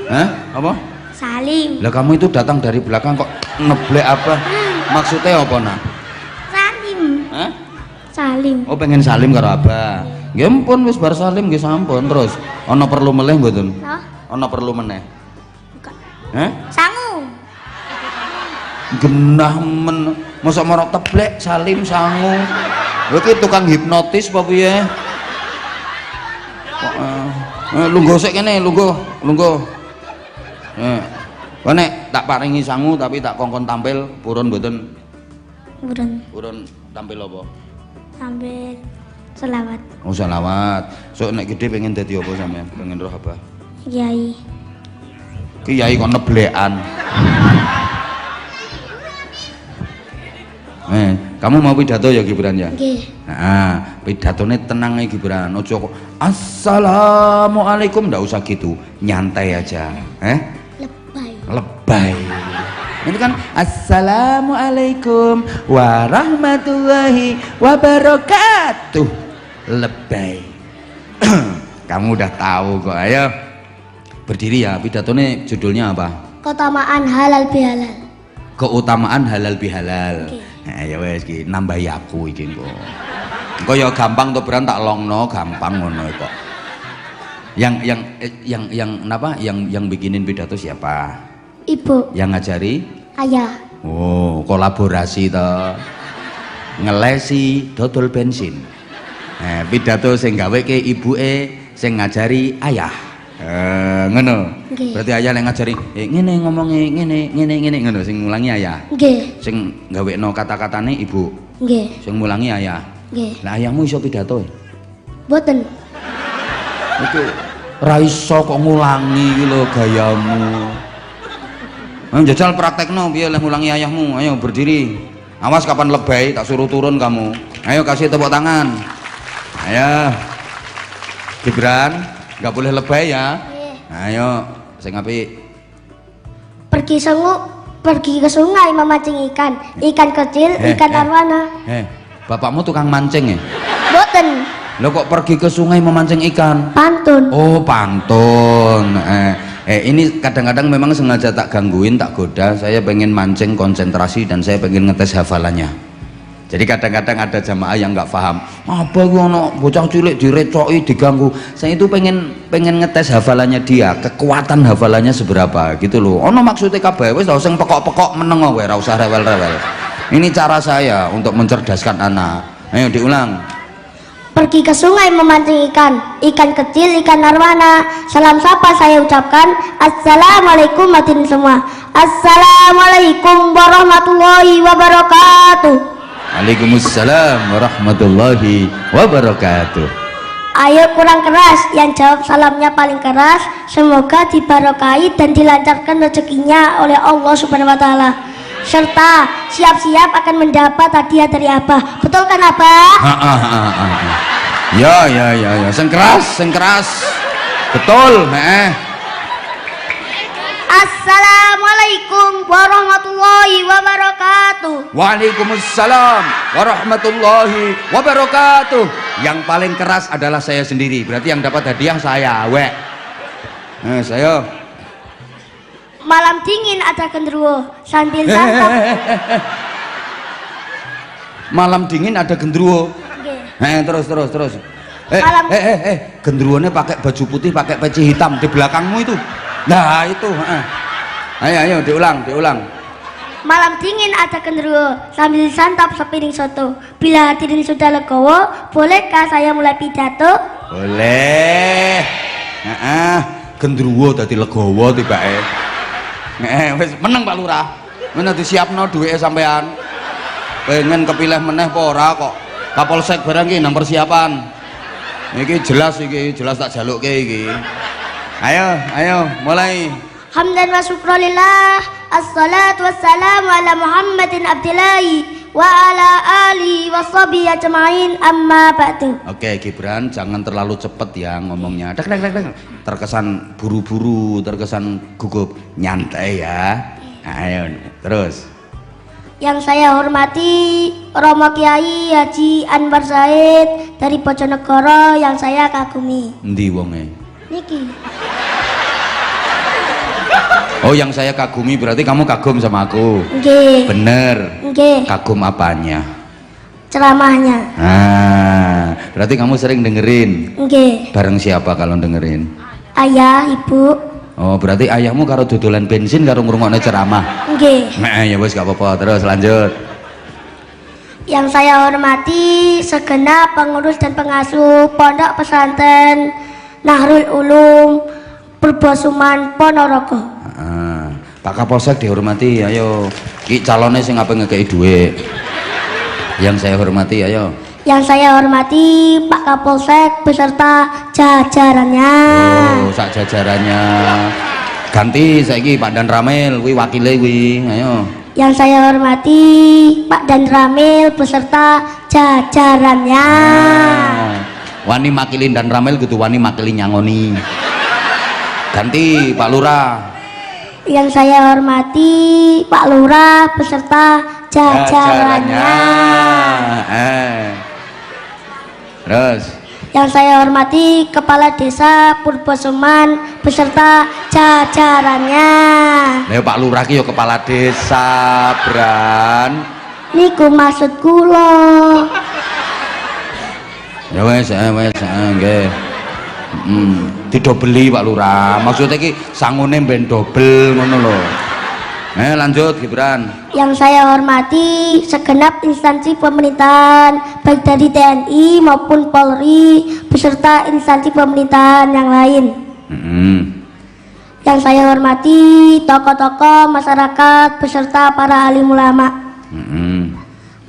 Hah? Apa?
Salim.
Lah kamu itu datang dari belakang kok ngeblek apa? Maksudnya apa nak?
Salim.
Hah?
Salim.
Oh pengen salim karo abah. Nggih ampun wis bar salim nggih sampun. Terus ana perlu meleh mboten?
Hah?
Ana perlu meneh?
Bukan.
Hah?
Sangu.
Genah men masa marok teblek salim sangu. Lho ki tukang hipnotis apa piye? Kok lungguh sik kene, lungguh. Kok nek tak paringi sangu tapi tak kongkon tampil purun mboten? Purun tampil apa?
Sambil selawat.
Oh selawat. Sok nek gede pengen dadi apa sampean? Pengen roh apa?
Kiai.
Kiai kok neblekan. Kamu mau pidato ya Gibran ya?
Nggih.
Nah, pidatone tenang ya Gibran. Ojo kok assalamualaikum, ndak usah gitu. Nyantai aja.
Lebay.
Lebay. Ini kan assalamualaikum warahmatullahi wabarakatuh. Lebay. Kamu udah tahu kok. Ayo berdiri ya. Pidatone judulnya apa?
Keutamaan halal bihalal.
Keutamaan halal bihalal.
Okay.
Nah, ya wes iki nambahi aku iki kok. Engko ya gampang to Bran tak longno gampang ngono kok. Yang kenapa? Yang bikinin pidato siapa?
Ibu.
Yang ngajari?
Ayah.
Oh, kolaborasi to. Ngelesi dodol bensin. Nah, pidato sing gawe ke ibuke sing ngajari ayah. Ngono.
Nggih.
Berarti ayah yang ngajari ngene ngomongnya ngene ngono sing ngulangi ayah.
Nggih.
Sing gawekno kata-katane ibu.
Nggih.
Sing mulangi ayah.
Nggih.
Lah ayahmu iso pidato?
Boten.
Iku ra iso kok ngulangi iki lho gayamu. Jajal praktekno piye leh ngulangi ayahmu. Ayo berdiri. Awas kapan lebay tak suruh turun kamu. Ayo kasih tepuk tangan. Ayo. Gibran, nggak boleh lebay ya. Ayo, sing apik.
Pergi ke sungai memancing ikan. Ikan kecil, ikan arwana.
Bapakmu tukang mancing ya?
Boten.
Lo kok pergi ke sungai memancing ikan?
Pantun.
Oh, pantun. Ini kadang-kadang memang sengaja tak gangguin, tak goda. Saya pengen mancing konsentrasi dan saya pengen ngetes hafalannya. Jadi kadang-kadang ada jamaah yang nggak paham. Apa ngono bocah cilik direcoki diganggu. Saya itu pengen ngetes hafalannya dia, kekuatan hafalannya seberapa gitu loh. Ono maksudnya kabeh wis sing pekok-pekok meneng kowe ora usah rewel-rewel. Ini cara saya untuk mencerdaskan anak. Ayo diulang.
Pergi ke sungai memancing ikan. Ikan kecil, ikan arwana. Salam sapa saya ucapkan. Assalamualaikum hadirin semua. Assalamualaikum warahmatullahi wabarakatuh.
Waalaikumsalam warahmatullahi wabarakatuh.
Ayo kurang keras, yang jawab salamnya paling keras. Semoga dibarokahi dan dilancarkan rezekinya oleh Allah Subhanahu wa taala. Serta siap-siap akan mendapat hadiah dari Abah. Betul kan Abah?
Ya. Sing keras. Betul,
Assalamualaikum warahmatullahi wabarakatuh.
Waalaikumsalam warahmatullahi wabarakatuh. Yang paling keras adalah saya sendiri. Berarti yang dapat hadiah saya. Saya.
Malam dingin ada genderuwo sambil santap.
Malam dingin ada genderuwo. Terus. Genderuwonya pakai baju putih, pakai peci hitam di belakangmu itu. Nah itu. Ayo diulang.
Malam dingin ada genderuwo sambil santap sepiring soto. Bila hadirin sudah legowo, bolehkah saya mulai pidato?
Boleh. Genderuwo dadi legowo tibake. Wis meneng Pak Lurah. Men disiapno duwike sampean. Pengen kepilih meneh apa ora kok. Kapolsek barang iki nang persiapan. Iki jelas tak jalukke iki. Ayo mulai.
Hamdan wa syukrulillah. Assalatu wassalamu ala Muhammadin abdillahi wa ala alihi washabihi ajmain amma ba'du.
Oke, Gibran, jangan terlalu cepet ya ngomongnya. Dek. Terkesan buru-buru, terkesan gugup, nyantai ya. Ayo, terus.
Yang saya hormati Romo Kiai Haji Anwar Said dari Bojonegoro yang saya kagumi.
Endi wonge?
Niki.
Oh, yang saya kagumi berarti kamu kagum sama aku.
Nggih.
Bener.
Nggih.
Kagum apanya?
Ceramahnya.
Ah, berarti kamu sering dengerin.
Nggih.
Bareng siapa kalau dengerin?
Ayah, ibu.
Oh, berarti ayahmu karo dodolan bensin karo ngrungokne ceramah.
Nggih.
Nah, ya wis gak apa-apa. Terus lanjut.
Yang saya hormati segenap pengurus dan pengasuh Pondok Pesantren Nahrul Ulum Purbosuman Ponorogo.
Pak Kapolsek dihormati, ayo. Ki calonnya sing apa ngekei duit. Yang saya hormati, ayo.
Yang saya hormati Pak Kapolsek beserta jajarannya.
Oh, sak jajarannya. Ganti saiki Pak Dan Ramil, kuwi wakile kuwi, ayo.
Yang saya hormati Pak Dan Ramil beserta jajarannya.
Wani makilin Dan Ramil kudu wani makili nyangoni. Ganti Pak Lurah.
Yang saya hormati Pak Lurah beserta jajarannya.
Terus.
Yang saya hormati Kepala Desa Purbosuman beserta jajarannya.
Lha Pak Lurah ki yo kepala desa, Bran.
Niku maksud kula.
Ya wes, nggih. Didobeli Pak Lurah. Maksudnya ki sangune ben dobel ngono lho. Lanjut Gibran.
Yang saya hormati segenap instansi pemerintahan baik dari TNI maupun Polri beserta instansi pemerintahan yang lain. Yang saya hormati tokoh-tokoh masyarakat beserta para alim ulama.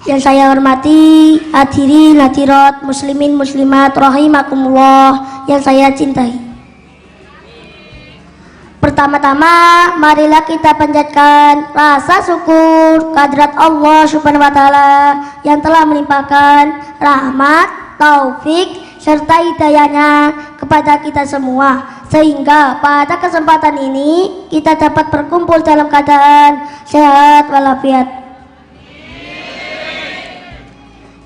Yang saya hormati hadirin hadirat muslimin muslimat rahimakumullah yang saya cintai. Pertama-tama marilah kita panjatkan rasa syukur kehadirat Allah Subhanahu wa taala yang telah melimpahkan rahmat, taufik serta hidayahnya kepada kita semua sehingga pada kesempatan ini kita dapat berkumpul dalam keadaan sehat walafiat.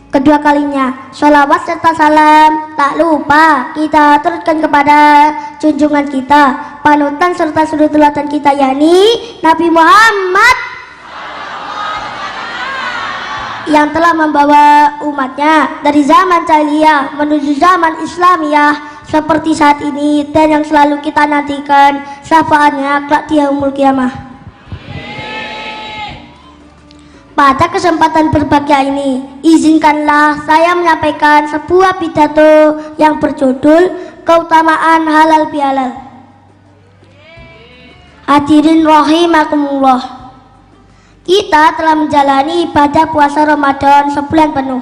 Kedua kalinya, sholawat serta salam tak lupa kita aturkan kepada junjungan kita, panutan serta suri teladan kita, yakni Nabi Muhammad yang telah membawa umatnya dari zaman jahiliyah menuju zaman Islamiyah seperti saat ini dan yang selalu kita nantikan syafaatnya kelak di yaumul kiamah. Pada kesempatan berbahagia ini, izinkanlah saya menyampaikan sebuah pidato yang berjudul Keutamaan Halal Bihalal. Hadirin rahimakumullah. Kita telah menjalani ibadah puasa Ramadan sebulan penuh.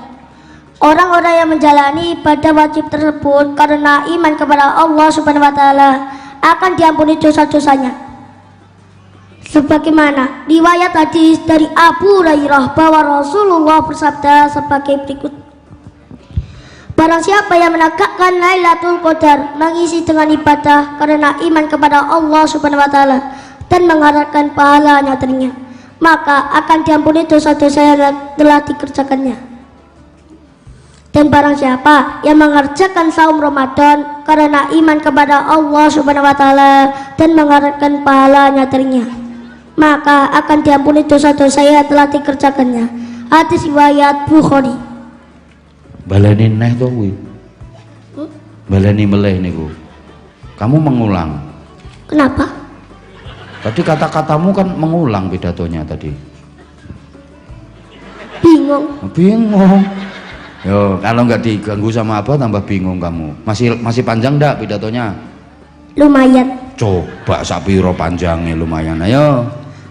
Orang-orang yang menjalani ibadah wajib tersebut karena iman kepada Allah Subhanahu wa taala akan diampuni dosa-dosanya. Sebagaimana riwayat hadis dari Abu Hurairah bahwa Rasulullah bersabda sebagai berikut: barang siapa yang menegakkan Lailatul Qadar, mengisi dengan ibadah karena iman kepada Allah Subhanahu wa taala dan mengharapkan pahalanya darinya, maka akan diampuni dosa-dosa yang telah dikerjakannya. Dan barang siapa yang mengerjakan saum Ramadan karena iman kepada Allah Subhanahu wa taala dan mengharapkan pahalanya darinya, maka akan diampuni dosa-dosa yang telah dikerjakannya. Hadis riwayat Bukhari.
Baleni neh to kuwi. Baleni meleh niku. Kamu mengulang.
Kenapa?
Tadi kata-katamu kan mengulang pidatonya tadi. Bingung. Yo, kalau nggak diganggu sama apa tambah bingung kamu. Masih panjang ndak pidatonya?
Lumayan.
Coba sapiro panjangnya lumayan. Ayo.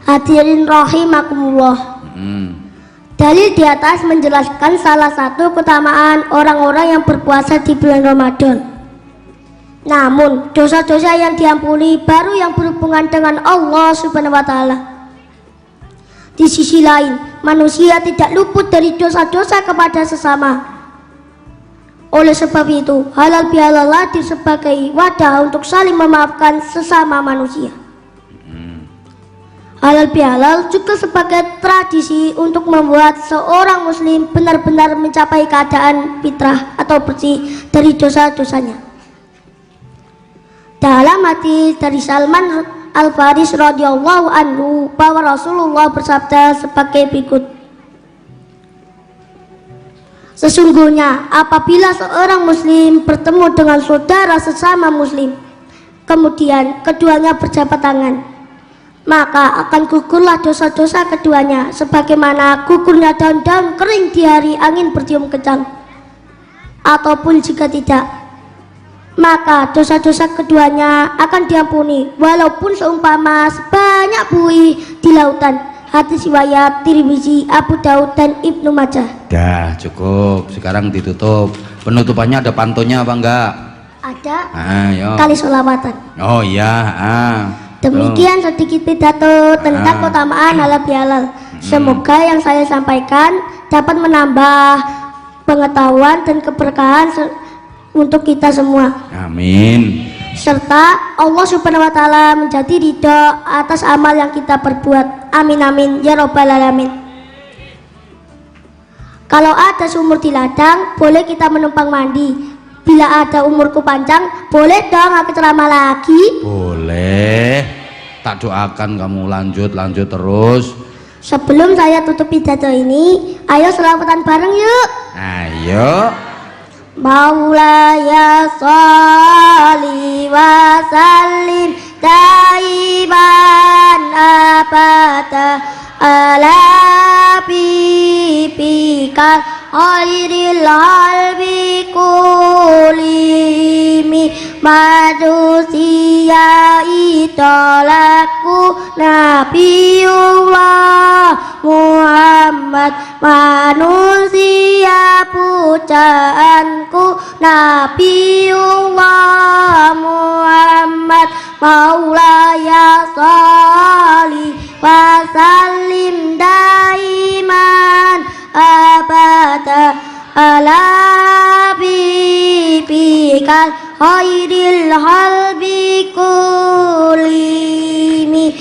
Hadirin rahimakumullah. Dalil di atas menjelaskan salah satu keutamaan orang-orang yang berpuasa di bulan Ramadan. Namun dosa-dosa yang diampuni baru yang berhubungan dengan Allah Subhanahu wa taala. Di sisi lain, manusia tidak luput dari dosa-dosa kepada sesama. Oleh sebab itu, halal bihalal hadir sebagai wadah untuk saling memaafkan sesama manusia. Halal bihalal juga sebagai tradisi untuk membuat seorang muslim benar-benar mencapai keadaan fitrah atau bersih dari dosa-dosanya. Dalam hadis dari Salman Al-Faris radhiyallahu anhu bahwa Rasulullah bersabda sebagai berikut: sesungguhnya apabila seorang muslim bertemu dengan saudara sesama muslim, kemudian keduanya berjabat tangan, maka akan gugurlah dosa-dosa keduanya sebagaimana gugurnya daun-daun kering di hari angin bertiup kencang. Ataupun jika tidak, maka dosa-dosa keduanya akan diampuni walaupun seumpama sebanyak buih di lautan. Hadis riwayat Tirmizi, Abu Daud dan Ibnu Majah.
Dah cukup, sekarang ditutup. Penutupannya ada pantunnya apa enggak?
Ada
Ayo.
kali sholawatan.
Oh iya.
Demikian sedikit pidato tentang keutamaan halal bihalal. Semoga yang saya sampaikan dapat menambah pengetahuan dan keberkahan untuk kita semua.
Amin.
Serta Allah Subhanahu wa taala menjadi ridho atas amal yang kita perbuat. Amin amin ya robbal alamin. Kalau ada sumur di ladang, boleh kita menumpang mandi. Bila ada umurku panjang, boleh dong aku ceramah lagi.
Boleh. Tak doakan kamu lanjut terus.
Sebelum saya tutup pidato ini, ayo selawatan bareng yuk.
Ayo.
Maulaya sholli wa sallim daiman abada ala bibika khairil halbi kulimi manusia idolaku Nabiullah Muhammad, manusia pujaanku Nabiullah Muhammad. Maulaya sholli wa sallim daiman abada ala bibikal khairil halbi kulimi.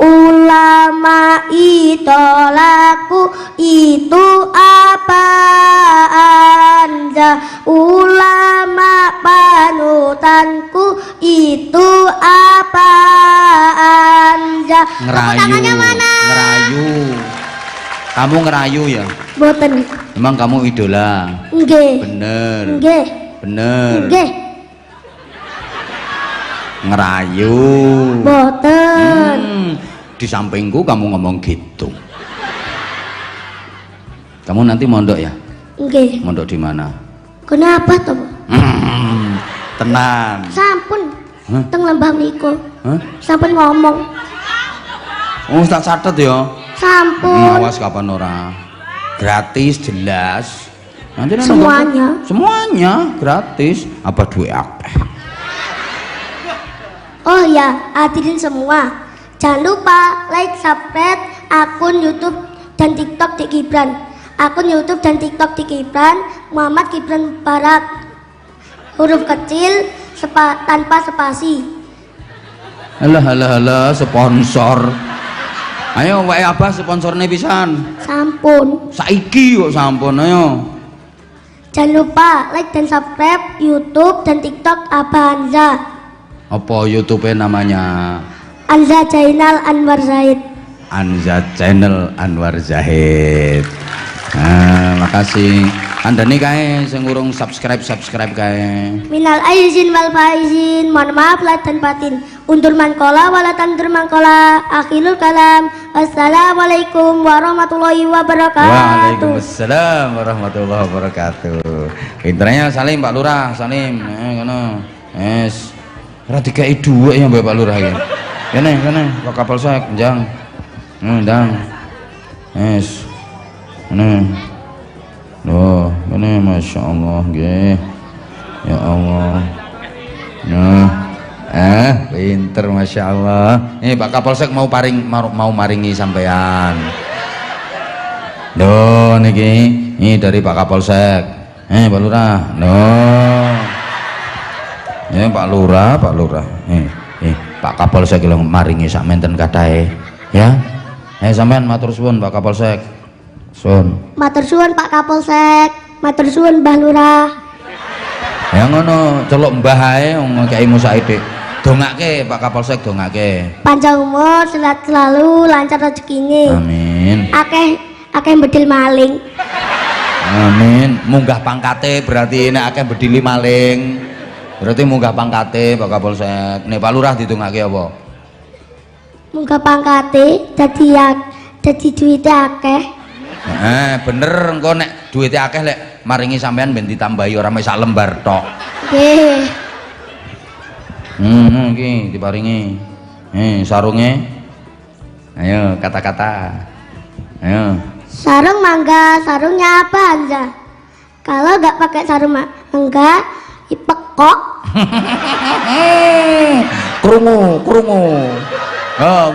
Ulama idolaku itu apa anja, ulama panutanku itu apa anja.
Ngerayu. Ngerayu. Kamu ngerayu ya?
Boten.
Emang kamu idola?
Nggih.
Bener.
Nggih.
Bener.
Nggih.
Ngerayu.
Boten.
Di sampingku kamu ngomong gitu. Kamu nanti mondok ya?
Nggih.
Mondok di mana?
Kenapa toh?
Tenang.
Sampun.
Hah?
Teng lembah niku.
Hah?
Sampun ngomong.
Oh, tak catet ya.
Sampun.
Awas kapan ora. Gratis jelas. Nanti
Semuanya.
Semuanya gratis. Apa duit akeh?
Oh ya, hadirin semua, jangan lupa like, subscribe akun YouTube dan TikTok di Gibran. Akun YouTube dan TikTok di Gibran Muhammad Gibran Barak, huruf kecil tanpa spasi.
Alah sponsor. Ayo wae apa sponsornya pisan?
Sampun.
Saiki kok sampun, ayo.
Jangan lupa like dan subscribe YouTube dan TikTok Abah Anza.
Apa YouTube namanya?
Anza Jainal Anwar Zaid.
Anza Channel Anwar Zahid. Nah, makasih. Anda nih kae sing urung subscribe kae.
Minal aizin wal faizin, mohon maaf lahir dan batin. Undur mangkola walatan dur mangkola. Akhirul kalam. Wassalamualaikum warahmatullahi wabarakatuh.
Waalaikumsalam warahmatullahi wabarakatuh. Pinternya Salim Pak Lurah, Salim. Ngono. Yes. Ora dikai dhuwit ya Mbak Pak Lurah iki. Kene, Pak Kapolsek, njang. Ndang. Yes. Kene. Loh, kene masyaallah nggih. Ya Allah. Nah, Pinter Masya Allah. Ini Pak Kapolsek mau maringi sampean. Loh niki, ini dari Pak Kapolsek. Pak Lurah. Loh. Ini Pak Lurah. Pak Kapolsek lho maringi sak menten katahe. Ya. Sampean matur suwun Pak Kapolsek. Sun.
Matur suwun Pak Kapolsek. Matur suwun Mbah Lurah.
Ya ngono, celuk mbah ae wong Kyai Musa Idik. Dongake Pak Kapolsek dongake.
Panjang umur, sehat selalu, lancar rezekine.
Amin.
Akeh bedil maling.
Amin. Munggah pangkate berarti nek akeh bedili maling. Berarti munggah pangkate Pak Kapolsek. Nek Pak Lurah didongake apa?
Munggah pangkate dadi duwite akeh.
Bener engko nek duwite akeh lek maringi sampean ben ditambahi ora mek sak lembar tok.
Nggih.
Iki diparingi. Sarunge. Ayo kata-kata. Ayo.
Sarung mangga, sarungnya apa Anja? Kalau nggak pakai sarung mangga, ipekok.
Krungu. Oh,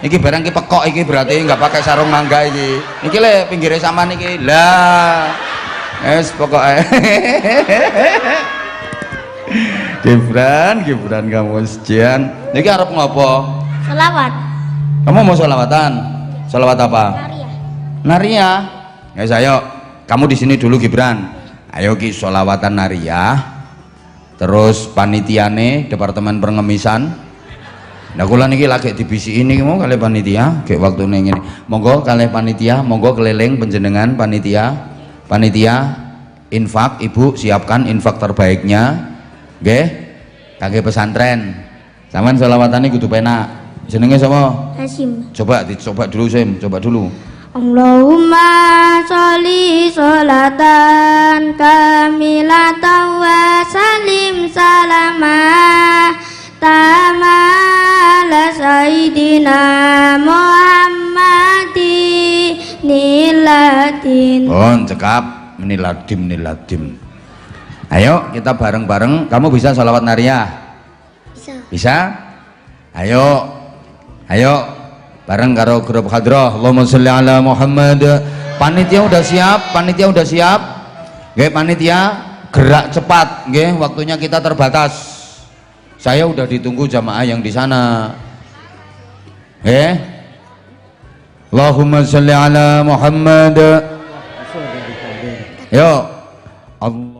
iki barang iki pekok iki berarti nggak pakai sarung mangga iki. Iki le pinggire sampean iki. Lah. Wes pokoke. Gibran kamu sejian. Niki arep ngopo?
Selawat.
Kamu mau sholawatan? Sholawat apa? Nariyah. Guys, ayo. Kamu di sini dulu Gibran. Ayo ki sholawatan nariyah. Terus panitiane Departemen Pengemisan. Nah kula niki lagi dibisiki niki mau kalih panitia, kayak waktu ngene. Monggo kalih panitia, monggo keliling panjenengan panitia infak, Ibu siapkan infak terbaiknya. Nggih. Kangge pesantren. Sampeyan selawatane kudu penak. Jenenge sapa?
Hasim.
Coba dicoba dulu Sim, coba dulu.
Allahumma sholli sholatan kamilatan wa salim salamah tamala sayyidina Muhammadin nilatin.
Cekap meniladim. Ayo kita bareng-bareng. Kamu bisa sholawat nariyah? Bisa? Ayo bareng karo grup hadrah. Allahumma sholli ala Muhammad. Panitia udah siap. Nggih panitia gerak cepat nggih, waktunya kita terbatas. Saya udah ditunggu jamaah yang di sana. Allahumma sholli ala Muhammad. Yo. Allah